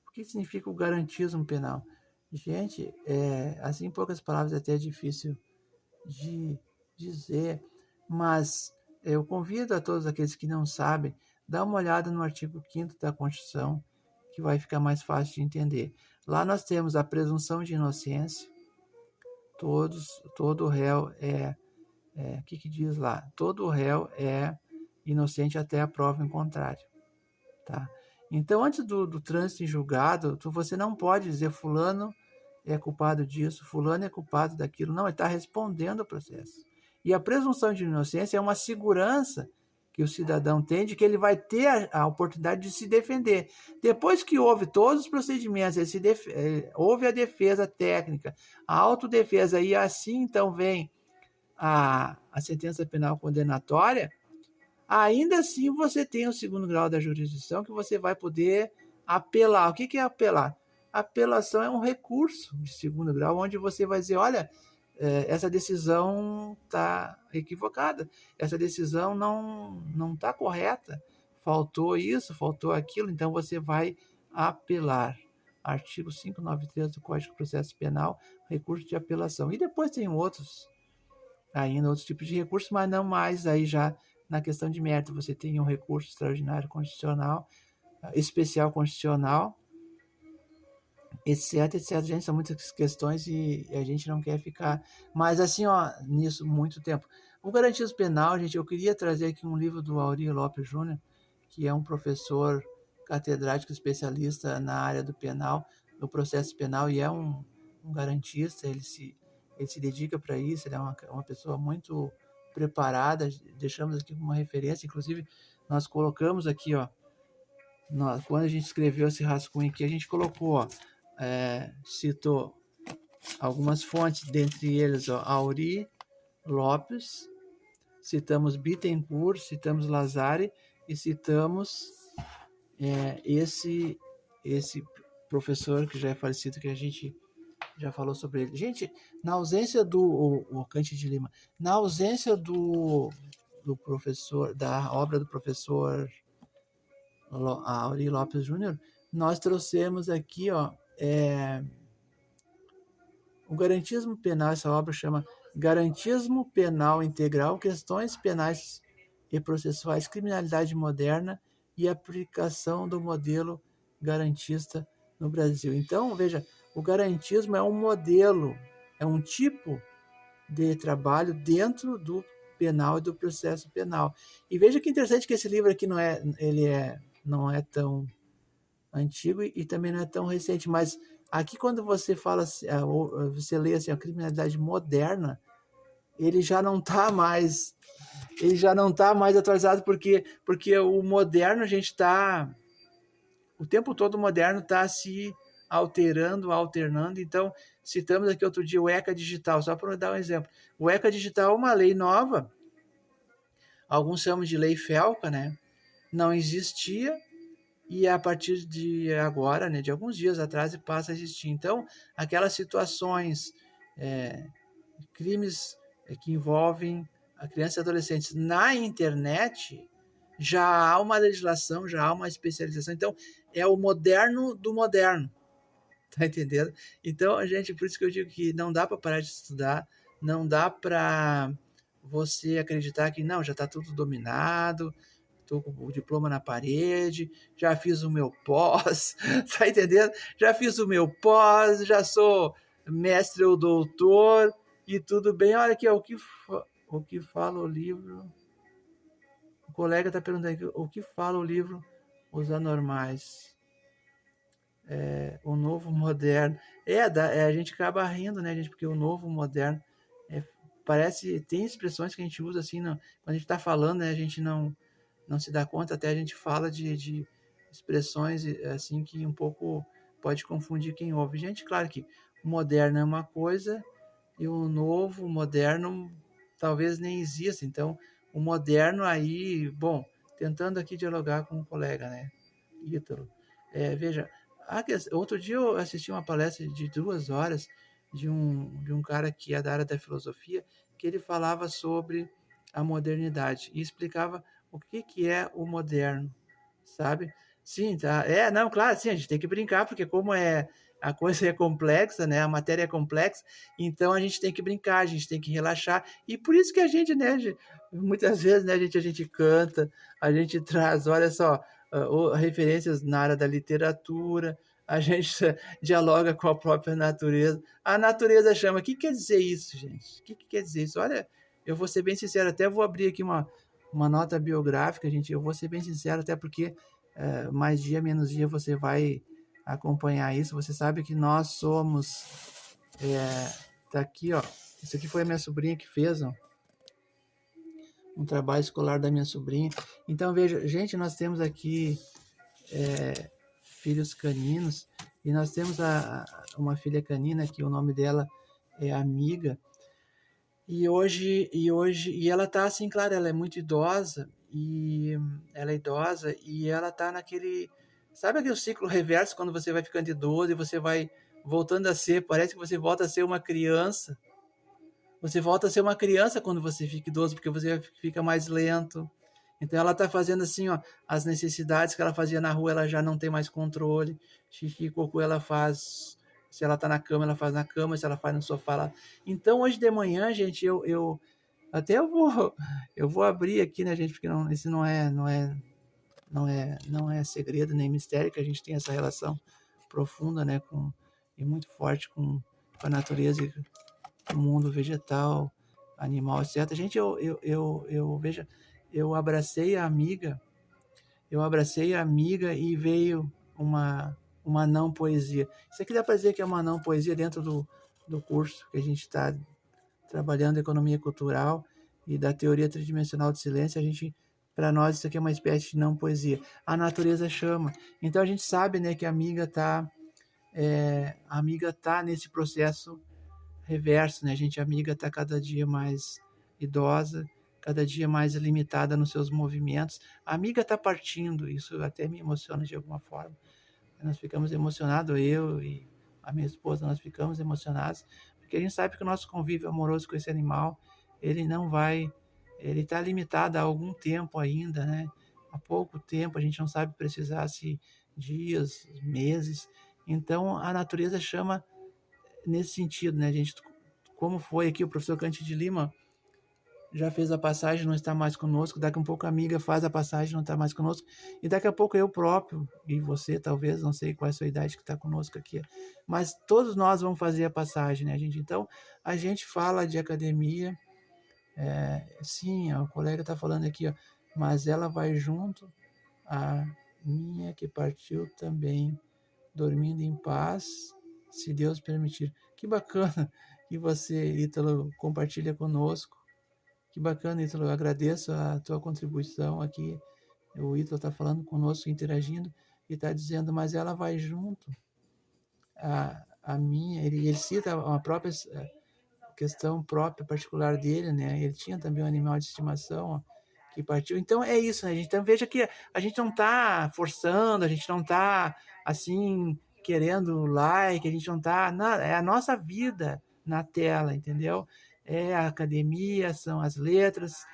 O que significa o garantismo penal? Gente, assim, em poucas palavras, até é difícil de dizer, mas eu convido a todos aqueles que não sabem, dar uma olhada no artigo 5º da Constituição, que vai ficar mais fácil de entender. Lá nós temos a presunção de inocência. Todo réu o que diz lá? Todo réu é inocente até a prova em contrário. Tá? Então, antes do trânsito em julgado, você não pode dizer fulano é culpado disso, fulano é culpado daquilo. Não, ele está respondendo ao processo. E a presunção de inocência é uma segurança que o cidadão tem de que ele vai ter a oportunidade de se defender. Depois que houve todos os procedimentos, houve a defesa técnica, a autodefesa, e assim então vem a sentença penal condenatória, ainda assim você tem o segundo grau da jurisdição, que você vai poder Apelar. O que é apelar? Apelação é um recurso de segundo grau, onde você vai dizer, olha, essa decisão está equivocada, essa decisão não está correta, faltou isso, faltou aquilo, então você vai apelar. Artigo 593 do Código de Processo Penal, recurso de apelação. E depois tem outros tipos de recursos, mas não mais aí já na questão de mérito. Você tem um recurso extraordinário constitucional, especial constitucional, etc, etc. Gente, são muitas questões e a gente não quer ficar mas assim, nisso muito tempo. O garantismo penal, gente, eu queria trazer aqui um livro do Aurí Lopes Júnior, que é um professor catedrático especialista na área do penal, do processo penal, e é um garantista, ele se dedica para isso, ele é uma pessoa muito preparada, deixamos aqui uma referência, inclusive nós colocamos aqui, quando a gente escreveu esse rascunho aqui, a gente colocou, citou algumas fontes, dentre eles, Aurí Lopes, citamos Bittencourt, citamos Lazari e citamos esse professor que já é falecido, que a gente já falou sobre ele. Gente, na ausência o Cante de Lima, na ausência do professor, da obra do professor Aurí Lopes Júnior, nós trouxemos aqui, o garantismo penal, essa obra chama Garantismo Penal Integral, Questões Penais e Processuais, Criminalidade Moderna e Aplicação do Modelo Garantista no Brasil. Então, veja, o garantismo é um modelo, é um tipo de trabalho dentro do penal e do processo penal. E veja que interessante que esse livro aqui não é tão antigo e também não é tão recente, mas aqui quando você fala, você lê assim, a criminalidade moderna, ele já não está mais atualizado, porque o moderno, a gente está o tempo todo, o moderno está se alternando. Então, citamos aqui outro dia o ECA Digital, só para dar um exemplo. O ECA Digital é uma lei nova, alguns chamam de lei FELCA, né? Não existia, e a partir de agora, né, de alguns dias atrás, passa a existir. Então, aquelas situações, crimes que envolvem a criança e adolescentes na internet, já há uma legislação, já há uma especialização. Então, é o moderno do moderno. Tá entendendo? Então, gente, por isso que eu digo que não dá para parar de estudar, não dá para você acreditar que não, já está tudo dominado, estou com o diploma na parede, já fiz o meu pós, tá entendendo? Já fiz o meu pós, já sou mestre ou doutor e tudo bem. Olha aqui, o que fala o livro. O colega está perguntando aqui, o que fala o livro Os Anormais? O novo moderno. A gente acaba rindo, né, gente? Porque o novo moderno parece. Tem expressões que a gente usa assim, quando a gente está falando, né, a gente não se dá conta, até a gente fala de expressões assim que um pouco pode confundir quem ouve. Gente, claro que o moderno é uma coisa e o novo, o moderno, talvez nem exista. Então, o moderno aí, bom, tentando aqui dialogar com um colega, né, Ítalo. Veja, outro dia eu assisti uma palestra de 2 horas de um cara que é da área da filosofia, que ele falava sobre a modernidade e explicava o que é o moderno, sabe? Sim, tá. Não, claro, sim, a gente tem que brincar, porque como a coisa é complexa, né? A matéria é complexa, então a gente tem que brincar, a gente tem que relaxar, e por isso que a gente, né, muitas vezes, né, a gente canta, a gente traz, olha só, referências na área da literatura, a gente dialoga com a própria natureza. A natureza chama. O que quer dizer isso, gente? O que quer dizer isso? Olha, eu vou ser bem sincero, até vou abrir aqui uma nota biográfica, gente. Eu vou ser bem sincero, até porque mais dia, menos dia, você vai acompanhar isso. Você sabe que nós somos... tá aqui, ó. Isso aqui foi a minha sobrinha que fez, ó. Um trabalho escolar da minha sobrinha. Então, veja, gente, nós temos aqui filhos caninos, e nós temos uma filha canina, que o nome dela é Amiga, e ela tá assim, claro, ela é muito idosa, e ela tá naquele Sabe aquele ciclo reverso quando você vai ficando idoso e você vai voltando a ser, parece que você volta a ser uma criança. Você volta a ser uma criança quando você fica idoso, porque você fica mais lento. Então ela está fazendo assim, ó, as necessidades que ela fazia na rua, ela já não tem mais controle. Xixi e cocô ela faz, se ela está na cama, ela faz na cama, se ela faz no sofá, ela... Então hoje de manhã, gente, eu vou abrir aqui, né, gente, porque não, isso não é segredo nem mistério que a gente tem essa relação profunda, né, e muito forte com a natureza e o mundo vegetal, animal, etc. Gente, veja, eu abracei a amiga e veio uma não poesia. Isso aqui dá para dizer que é uma não poesia dentro do curso que a gente está trabalhando economia cultural e da teoria tridimensional do silêncio. Para nós isso aqui é uma espécie de não poesia. A natureza chama. Então a gente sabe, né, que a amiga tá nesse processo reverso, né? A amiga está cada dia mais idosa, cada dia mais limitada nos seus movimentos. A amiga está partindo, isso até me emociona de alguma forma. Nós ficamos emocionados, eu e a minha esposa, nós ficamos emocionados, porque a gente sabe que o nosso convívio amoroso com esse animal, ele está limitado a algum tempo ainda, né? Há pouco tempo, a gente não sabe precisar se dias, meses. Então, a natureza chama nesse sentido, né, gente? Como foi aqui, o professor Cante de Lima já fez a passagem, não está mais conosco. Daqui a pouco a amiga faz a passagem, não está mais conosco. E daqui a pouco eu próprio, e você talvez, não sei qual é a sua idade que está conosco aqui, mas todos nós vamos fazer a passagem, né, gente? Então, a gente fala de academia, sim, o colega está falando aqui, ó, mas ela vai junto, a minha que partiu também, dormindo em paz, se Deus permitir. Que bacana que você, Ítalo, compartilha conosco. Que bacana, Ítalo. Eu agradeço a tua contribuição aqui. O Ítalo está falando conosco, interagindo, e está dizendo, mas ela vai junto. A minha, ele cita uma própria questão própria, particular dele, né? Ele tinha também um animal de estimação, ó, que partiu. Então é isso, né, gente? Então veja que a gente não está forçando, a gente não está assim querendo like, a gente não está, é a nossa vida na tela, entendeu? É a academia, são as letras,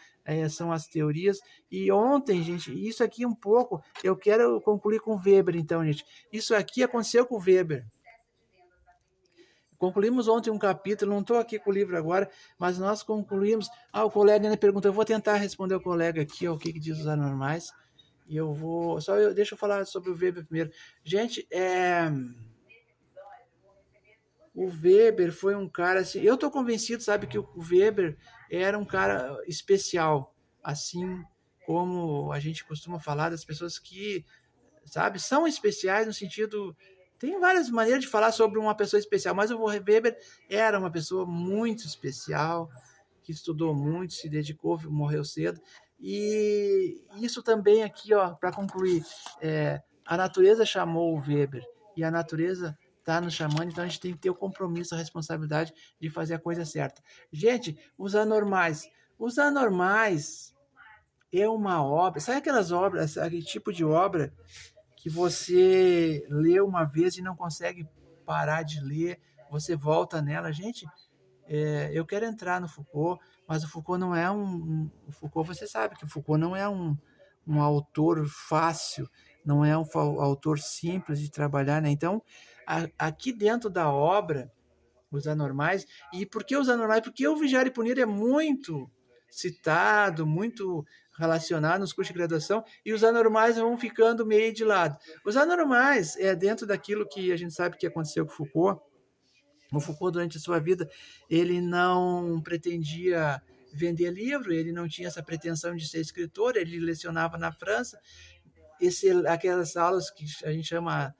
são as teorias. E ontem, gente, isso aqui um pouco, eu quero concluir com o Weber, então, gente. Isso aqui aconteceu com o Weber. Concluímos ontem um capítulo, não estou aqui com o livro agora, mas nós concluímos. O colega ainda perguntou, eu vou tentar responder o colega aqui, o que diz os anormais. E eu vou. Deixa eu falar sobre o Weber primeiro. Gente, o Weber foi um cara assim. Eu estou convencido, sabe, que o Weber era um cara especial, assim como a gente costuma falar das pessoas que, sabe, são especiais no sentido. Tem várias maneiras de falar sobre uma pessoa especial, mas o Weber era uma pessoa muito especial, que estudou muito, se dedicou, morreu cedo. E isso também aqui, ó, para concluir, a natureza chamou o Weber e a natureza está nos chamando, então a gente tem que ter o compromisso, a responsabilidade de fazer a coisa certa. Gente, os anormais é uma obra, sabe aquelas obras, aquele tipo de obra que você lê uma vez e não consegue parar de ler, você volta nela. Gente, eu quero entrar no Foucault, mas o Foucault não é o Foucault, você sabe que o Foucault não é um autor fácil, não é um autor simples de trabalhar, né? Então, aqui dentro da obra, Os Anormais, e por que Os Anormais? Porque o Vigiar e Punir é muito citado, muito relacionado nos cursos de graduação, e os anormais vão ficando meio de lado. Os anormais é dentro daquilo que a gente sabe que aconteceu com Foucault. O Foucault, durante a sua vida, ele não pretendia vender livro, ele não tinha essa pretensão de ser escritor, ele lecionava na França, aquelas aulas que a gente chama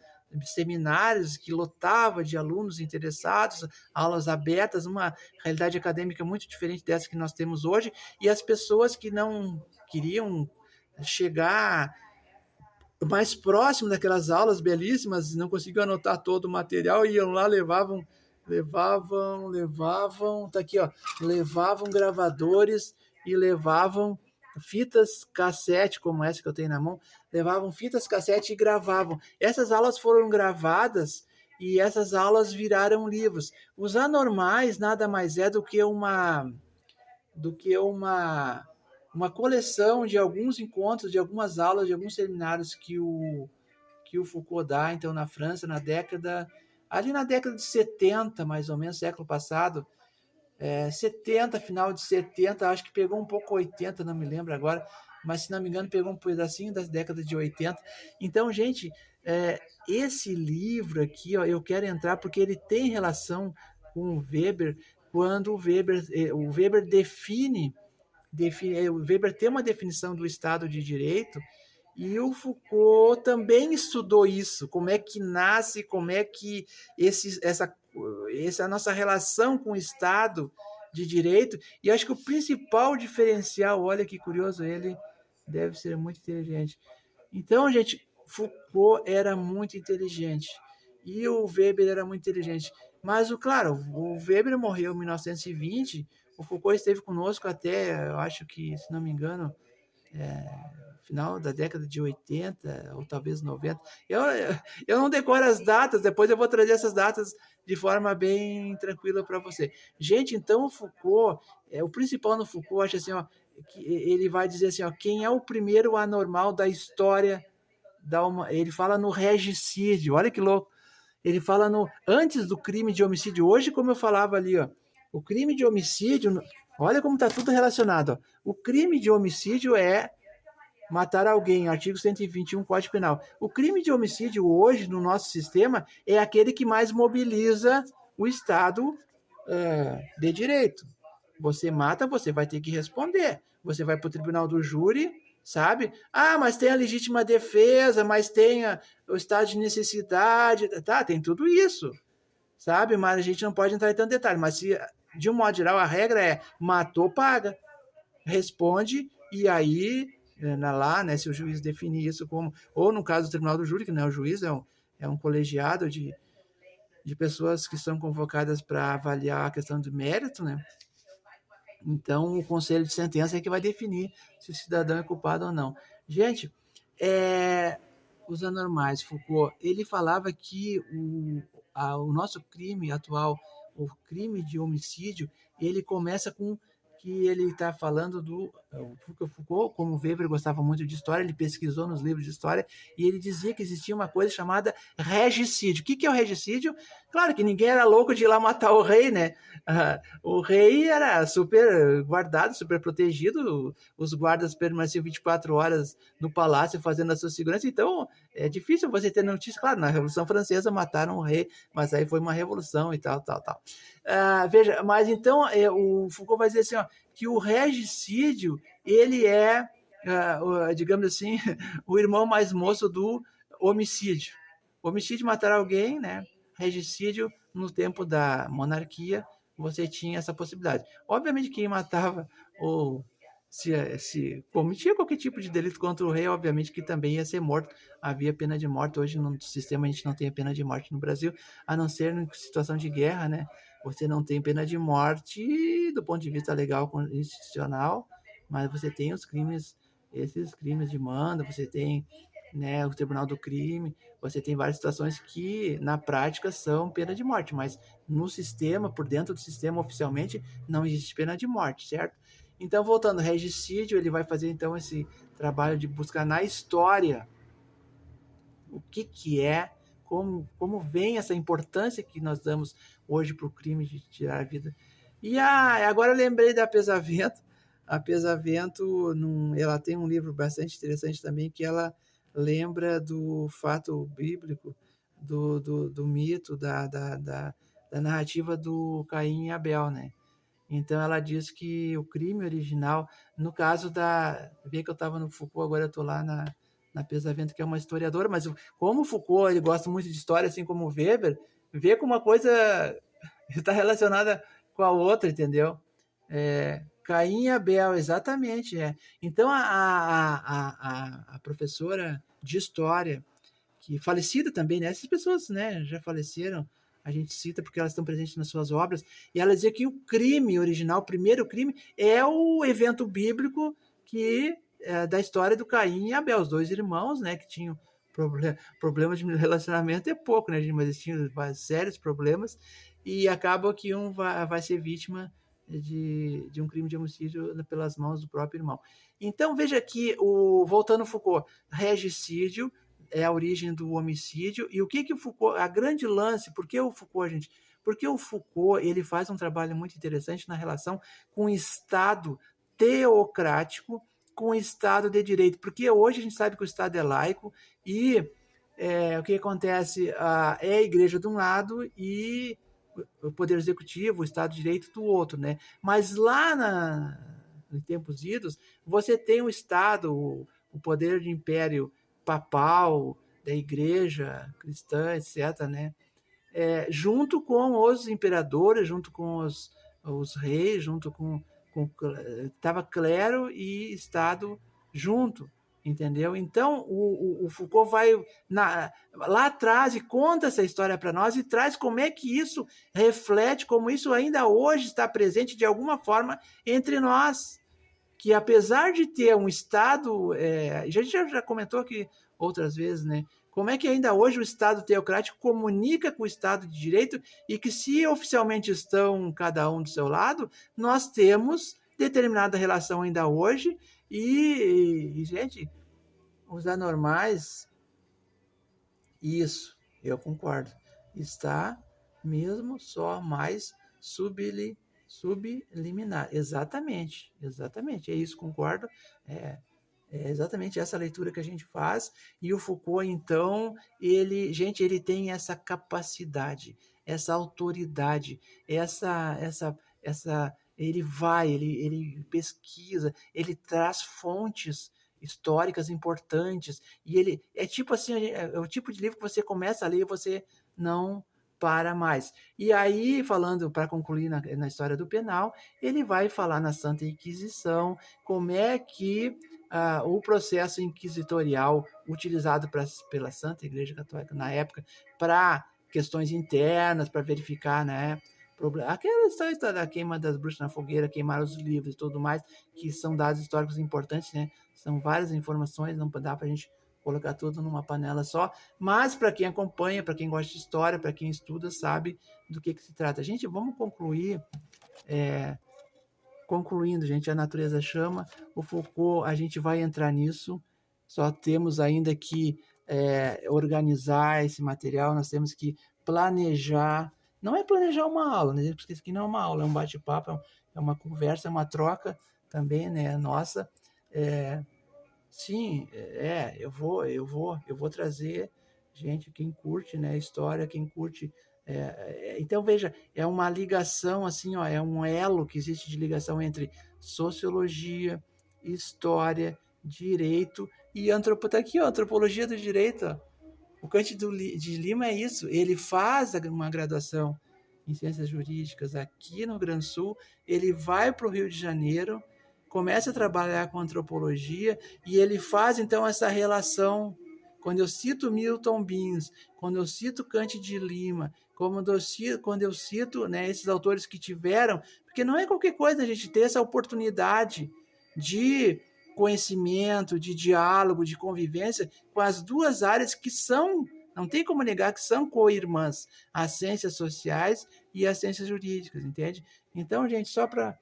seminários, que lotava de alunos interessados, aulas abertas, uma realidade acadêmica muito diferente dessa que nós temos hoje, e as pessoas que não queriam chegar mais próximo daquelas aulas belíssimas, não conseguiam anotar todo o material, iam lá, levavam, tá aqui, ó, levavam gravadores e levavam fitas cassete, como essa que eu tenho na mão, levavam fitas cassete e gravavam. Essas aulas foram gravadas e essas aulas viraram livros. Os anormais nada mais é do que uma coleção de alguns encontros, de algumas aulas, de alguns seminários que o Foucault dá, então, na França, ali na década de 70, mais ou menos, século passado, 70, final de 70, acho que pegou um pouco 80, não me lembro agora, mas se não me engano pegou um pedacinho das décadas de 80. Então, gente, esse livro aqui, ó, eu quero entrar porque ele tem relação com o Weber, quando o Weber define, o Weber tem uma definição do Estado de Direito, e o Foucault também estudou isso, como é que nasce, como é que essa nossa relação com o Estado de Direito. E acho que o principal diferencial, olha que curioso, ele deve ser muito inteligente. Então, gente, Foucault era muito inteligente e o Weber era muito inteligente. Mas, claro, o Weber morreu em 1920, o Foucault esteve conosco até, eu acho que, se não me engano, final da década de 80 ou talvez 90. Eu não decoro as datas, depois eu vou trazer essas datas de forma bem tranquila para você. Gente, então o Foucault, o principal no Foucault, acho assim, ó, que ele vai dizer assim, ó, quem é o primeiro anormal da história ele fala no regicídio, olha que louco. Ele fala antes do crime de homicídio. Hoje, como eu falava ali, ó, o crime de homicídio, olha como está tudo relacionado. Ó. O crime de homicídio é matar alguém, artigo 121, Código Penal. O crime de homicídio hoje, no nosso sistema, é aquele que mais mobiliza o Estado de direito. Você mata, você vai ter que responder. Você vai para o tribunal do júri, sabe? Ah, mas tem a legítima defesa, mas tem o estado de necessidade. Tá, tem tudo isso, sabe? Mas a gente não pode entrar em tanto detalhe. Mas, de um modo geral, a regra é matou, paga. Responde, e aí lá, né, se o juiz definir isso como, ou no caso do tribunal do júri, que não é o juiz, é um colegiado de pessoas que são convocadas para avaliar a questão do mérito, né? Então, o conselho de sentença é que vai definir se o cidadão é culpado ou não. Gente, os anormais, Foucault, ele falava que o nosso crime atual, o crime de homicídio, ele começa com que ele está falando do Foucault, como o Weber gostava muito de história, ele pesquisou nos livros de história e ele dizia que existia uma coisa chamada regicídio. O que é o regicídio? Claro que ninguém era louco de ir lá matar o rei, né? O rei era super guardado, super protegido, os guardas permaneciam 24 horas no palácio fazendo a sua segurança, então é difícil você ter notícia. Claro, na Revolução Francesa mataram o rei, mas aí foi uma revolução e tal. Veja, mas então o Foucault vai dizer assim, ó, que o regicídio, ele é, digamos assim, o irmão mais moço do homicídio. Homicídio, matar alguém, né? Regicídio, no tempo da monarquia, você tinha essa possibilidade. Obviamente, quem matava ou se cometia qualquer tipo de delito contra o rei, obviamente que também ia ser morto. Havia pena de morte. Hoje no sistema a gente não tem a pena de morte no Brasil, a não ser em situação de guerra, né? Você não tem pena de morte do ponto de vista legal institucional, mas você tem esses crimes de manda, você tem, né, o Tribunal do Crime, você tem várias situações que na prática são pena de morte, mas no sistema, por dentro do sistema oficialmente, não existe pena de morte, certo? Então, voltando, regicídio, ele vai fazer então esse trabalho de buscar na história o que é, como vem essa importância que nós damos hoje para o crime de tirar a vida. E agora eu lembrei da Pesavento. A Pesavento, ela tem um livro bastante interessante também, que ela lembra do fato bíblico, do mito, da narrativa do Caim e Abel, né? Então ela diz que o crime original, no caso vê que eu estava no Foucault, agora eu estou lá na Pesavento, que é uma historiadora, mas como o Foucault ele gosta muito de história, assim como o Weber, vê como uma coisa está relacionada com a outra, entendeu? Caim e Abel, exatamente. Então a professora de história, que falecida também, né? Essas pessoas, né, já faleceram, a gente cita porque elas estão presentes nas suas obras, e ela dizia que o crime original, o primeiro crime, é o evento bíblico da história do Caim e Abel, os dois irmãos, né, que tinham problemas de relacionamento é pouco, né, mas eles tinham sérios problemas, e acaba que um vai ser vítima de um crime de homicídio pelas mãos do próprio irmão. Então, veja aqui, voltando ao Foucault, regicídio é a origem do homicídio, e o que o Foucault, a grande lance, por que o Foucault, gente? Porque o Foucault, ele faz um trabalho muito interessante na relação com o Estado teocrático, com o Estado de direito, porque hoje a gente sabe que o Estado é laico, e o que acontece é a igreja de um lado e o poder executivo, o Estado de Direito do outro, né? Mas lá em tempos idos, você tem o Estado, o poder de império papal, da igreja cristã, etc., né? Junto com os imperadores, junto com os reis, junto com estava clero e Estado junto, entendeu? Então, o Foucault vai lá atrás e conta essa história para nós e traz como é que isso reflete, como isso ainda hoje está presente de alguma forma entre nós, que apesar de ter um Estado, a gente já comentou aqui outras vezes, né? Como é que ainda hoje o Estado teocrático comunica com o Estado de Direito e que, se oficialmente estão cada um do seu lado, nós temos determinada relação ainda hoje gente, os anormais, isso, eu concordo, está mesmo só mais subliminar. Exatamente, é isso, concordo. É exatamente essa leitura que a gente faz, e o Foucault, então, ele tem essa capacidade, essa autoridade, ele pesquisa, ele traz fontes históricas importantes, e ele é tipo assim, é o tipo de livro que você começa a ler e você não para mais. E aí, falando, para concluir na história do penal, ele vai falar na Santa Inquisição, como é que o processo inquisitorial utilizado pela Santa Igreja Católica na época para questões internas, para verificar, né, aquela história da queima das bruxas na fogueira, queimar os livros e tudo mais, que são dados históricos importantes, né? São várias informações, não dá para a gente colocar tudo numa panela só, mas para quem acompanha, para quem gosta de história, para quem estuda, sabe do que se trata. Gente, vamos concluir. Concluindo, gente, a natureza chama, o Foucault, a gente vai entrar nisso, só temos ainda que organizar esse material, nós temos que planejar, não é planejar uma aula, né? Porque isso aqui não é uma aula, é um bate-papo, é uma conversa, é uma troca também, né, nossa. Sim, eu vou trazer, gente, quem curte, né, história, quem curte. Então, veja, é uma ligação, assim, ó, é um elo que existe de ligação entre sociologia, história, direito e tá aqui, ó, antropologia do direito. Ó. O Cândido de Lima é isso, ele faz uma graduação em ciências jurídicas aqui no Rio Grande do Sul, ele vai para o Rio de Janeiro, começa a trabalhar com antropologia e ele faz então essa relação. Quando eu cito Milton Bins, quando eu cito Cândido de Lima, quando eu cito, né, esses autores que tiveram, porque não é qualquer coisa a gente ter essa oportunidade de conhecimento, de diálogo, de convivência com as duas áreas que são, não tem como negar que são co-irmãs, as ciências sociais e as ciências jurídicas, entende? Então, gente, só para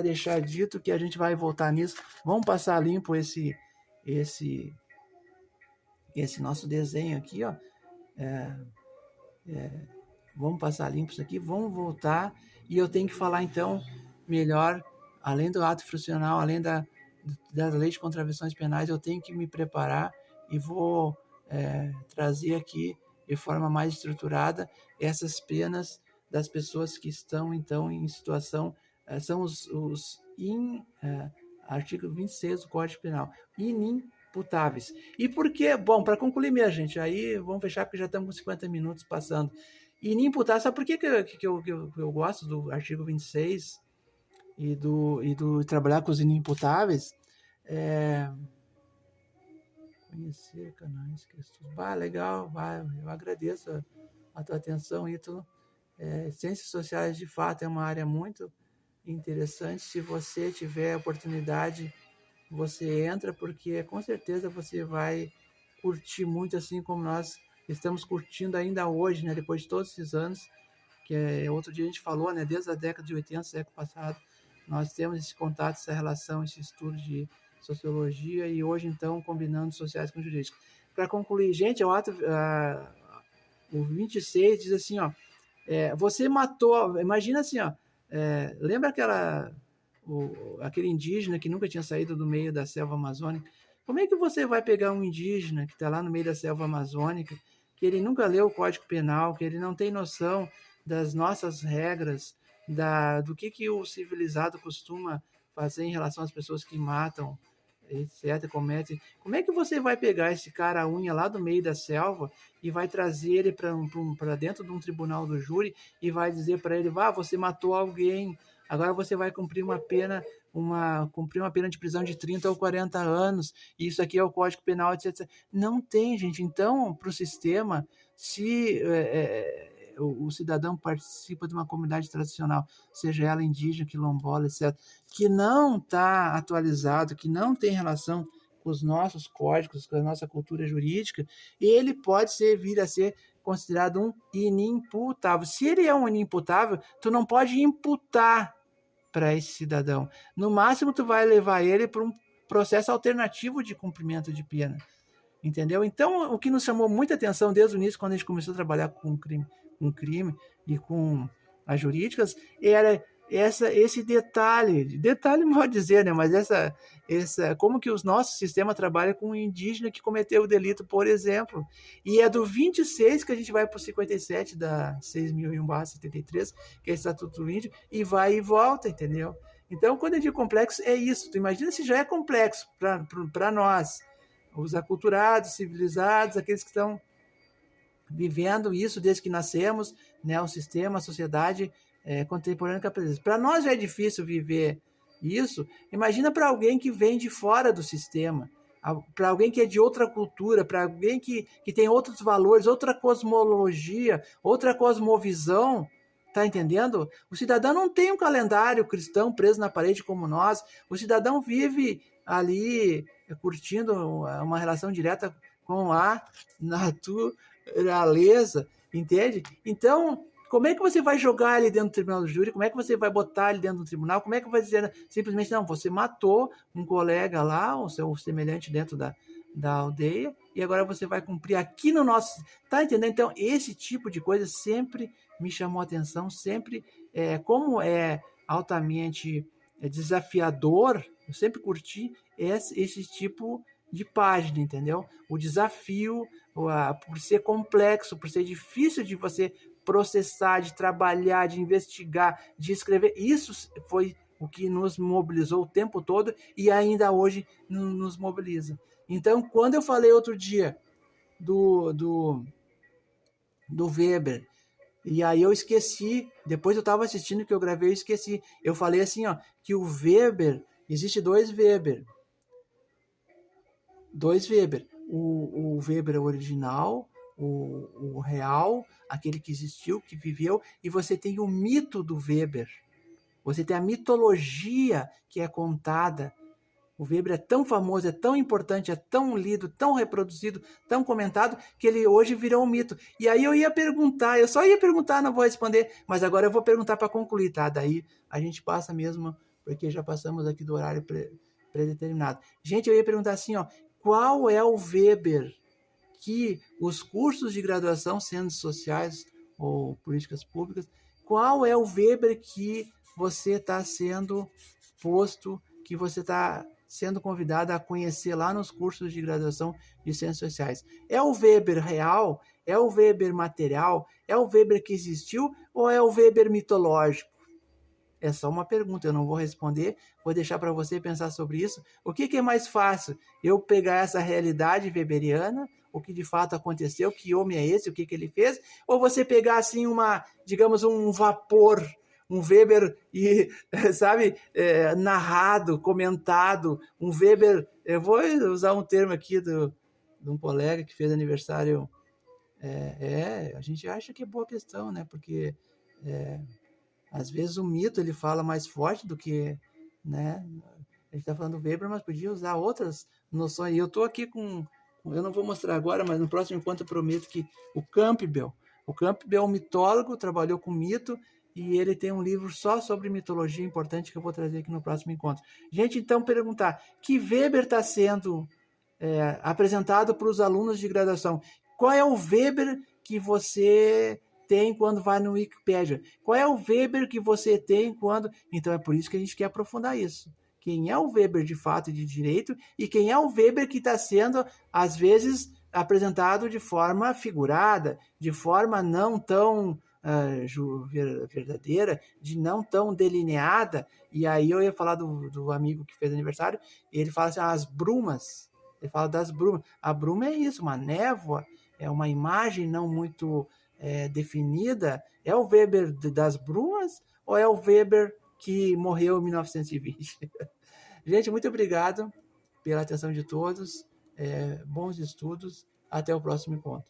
deixar dito que a gente vai voltar nisso, vamos passar limpo esse nosso desenho aqui, ó. Vamos passar limpo isso aqui, vamos voltar, e eu tenho que falar então melhor, além do ato funcional, além da lei de contravenções penais, eu tenho que me preparar e vou trazer aqui de forma mais estruturada essas penas das pessoas que estão então em situação, são artigo 26 do Código Penal, inimputáveis. E por quê? Bom, para concluir, minha gente, aí vamos fechar porque já estamos com 50 minutos passando. Inimputável, sabe por que eu gosto do artigo 26 e do trabalhar com os inimputáveis? Conhecer canais que estudam. Legal, eu agradeço a tua atenção, Ítalo. Ciências sociais, de fato, é uma área muito interessante. Se você tiver oportunidade, você entra, porque com certeza você vai curtir muito, assim como nós estamos curtindo ainda hoje, né? Depois de todos esses anos, que outro dia a gente falou, né? Desde a década de 80, século passado, nós temos esse contato, essa relação, esse estudo de sociologia e hoje, então, combinando sociais com jurídica. Para concluir, gente, o 26 diz assim, ó, você matou, imagina assim, ó, lembra aquele indígena que nunca tinha saído do meio da selva amazônica? Como é que você vai pegar um indígena que está lá no meio da selva amazônica, que ele nunca leu o Código Penal, que ele não tem noção das nossas regras, do que o civilizado costuma fazer em relação às pessoas que matam, etc., cometem. Como é que você vai pegar esse cara a unha lá do meio da selva e vai trazer ele para dentro de um tribunal do júri e vai dizer para ele, você matou alguém, agora você vai cumprir uma pena de prisão de 30 ou 40 anos, e isso aqui é o Código Penal, etc. Não tem, gente. Então, para o sistema, se o cidadão participa de uma comunidade tradicional, seja ela indígena, quilombola, etc., que não está atualizado, que não tem relação com os nossos códigos, com a nossa cultura jurídica, ele pode vir a ser considerado um inimputável. Se ele é um inimputável, tu não pode imputar para esse cidadão. No máximo, tu vai levar ele para um processo alternativo de cumprimento de pena. Entendeu? Então, o que nos chamou muita atenção desde o início, quando a gente começou a trabalhar com crime e com as jurídicas, era esse detalhe mal dizer, né? Mas como que o nosso sistema trabalha com um indígena que cometeu o delito, por exemplo. E é do 26 que a gente vai para o 57 da 6.001/73, que é o Estatuto do Índio, e vai e volta, entendeu? Então, quando eu digo complexo, é isso. Tu imagina se já é complexo para nós, os aculturados, civilizados, aqueles que estão vivendo isso desde que nascemos, né, o sistema, a sociedade contemporânea capitalista. Para nós já é difícil viver isso, imagina para alguém que vem de fora do sistema, para alguém que é de outra cultura, para alguém que tem outros valores, outra cosmologia, outra cosmovisão, tá entendendo? O cidadão não tem um calendário cristão preso na parede como nós, o cidadão vive ali curtindo uma relação direta com a natureza, entende? Então, como é que você vai jogar ele dentro do tribunal do júri? Como é que você vai botar ele dentro do tribunal? Como é que vai dizer simplesmente, não, você matou um colega lá, o seu semelhante dentro da aldeia, e agora você vai cumprir aqui no nosso... Tá entendendo? Então, esse tipo de coisa sempre me chamou a atenção, sempre, como é altamente desafiador, eu sempre curti esse tipo de página, entendeu? O desafio, por ser complexo, por ser difícil de você processar, de trabalhar, de investigar, de escrever, isso foi o que nos mobilizou o tempo todo e ainda hoje nos mobiliza. Então, quando eu falei outro dia do Weber, e aí eu esqueci, depois eu estava assistindo que eu gravei, eu esqueci. Eu falei assim, ó, que o Weber, existe dois Weber. O Weber original, o real, aquele que existiu, que viveu, e você tem o mito do Weber. Você tem a mitologia que é contada. O Weber é tão famoso, é tão importante, é tão lido, tão reproduzido, tão comentado, que ele hoje virou um mito. E aí eu só ia perguntar, não vou responder, mas agora eu vou perguntar para concluir, tá? Daí a gente passa mesmo, porque já passamos aqui do horário predeterminado. Gente, eu ia perguntar assim, ó, qual é o Weber que os cursos de graduação, ciências sociais ou políticas públicas, qual é o Weber que você está sendo posto, que você está sendo convidado a conhecer lá nos cursos de graduação de ciências sociais? É o Weber real? É o Weber material? É o Weber que existiu? Ou é o Weber mitológico? É só uma pergunta, eu não vou responder, vou deixar para você pensar sobre isso. O que é mais fácil? Eu pegar essa realidade weberiana, o que de fato aconteceu, que homem é esse, o que ele fez? Ou você pegar assim digamos, um vapor, um Weber, sabe, narrado, comentado, um Weber, eu vou usar um termo aqui de um colega que fez aniversário, a gente acha que é boa questão, né, porque Às vezes o mito ele fala mais forte do que, né? A gente está falando do Weber, mas podia usar outras noções. E eu estou aqui eu não vou mostrar agora, mas no próximo encontro eu prometo que o Campbell é um mitólogo, trabalhou com mito, e ele tem um livro só sobre mitologia importante que eu vou trazer aqui no próximo encontro. Gente, então perguntar, que Weber está sendo apresentado para os alunos de graduação? Qual é o Weber que você tem quando vai no Wikipedia? Qual é o Weber que você tem quando... Então é por isso que a gente quer aprofundar isso. Quem é o Weber de fato e de direito e quem é o Weber que está sendo, às vezes, apresentado de forma figurada, de forma não tão verdadeira, de não tão delineada. E aí eu ia falar do amigo que fez aniversário, e ele fala assim, as brumas. Ele fala das brumas. A bruma é isso, uma névoa, é uma imagem não muito definida. É o Weber das brumas ou é o Weber que morreu em 1920? Gente, muito obrigado pela atenção de todos. Bons estudos. Até o próximo encontro.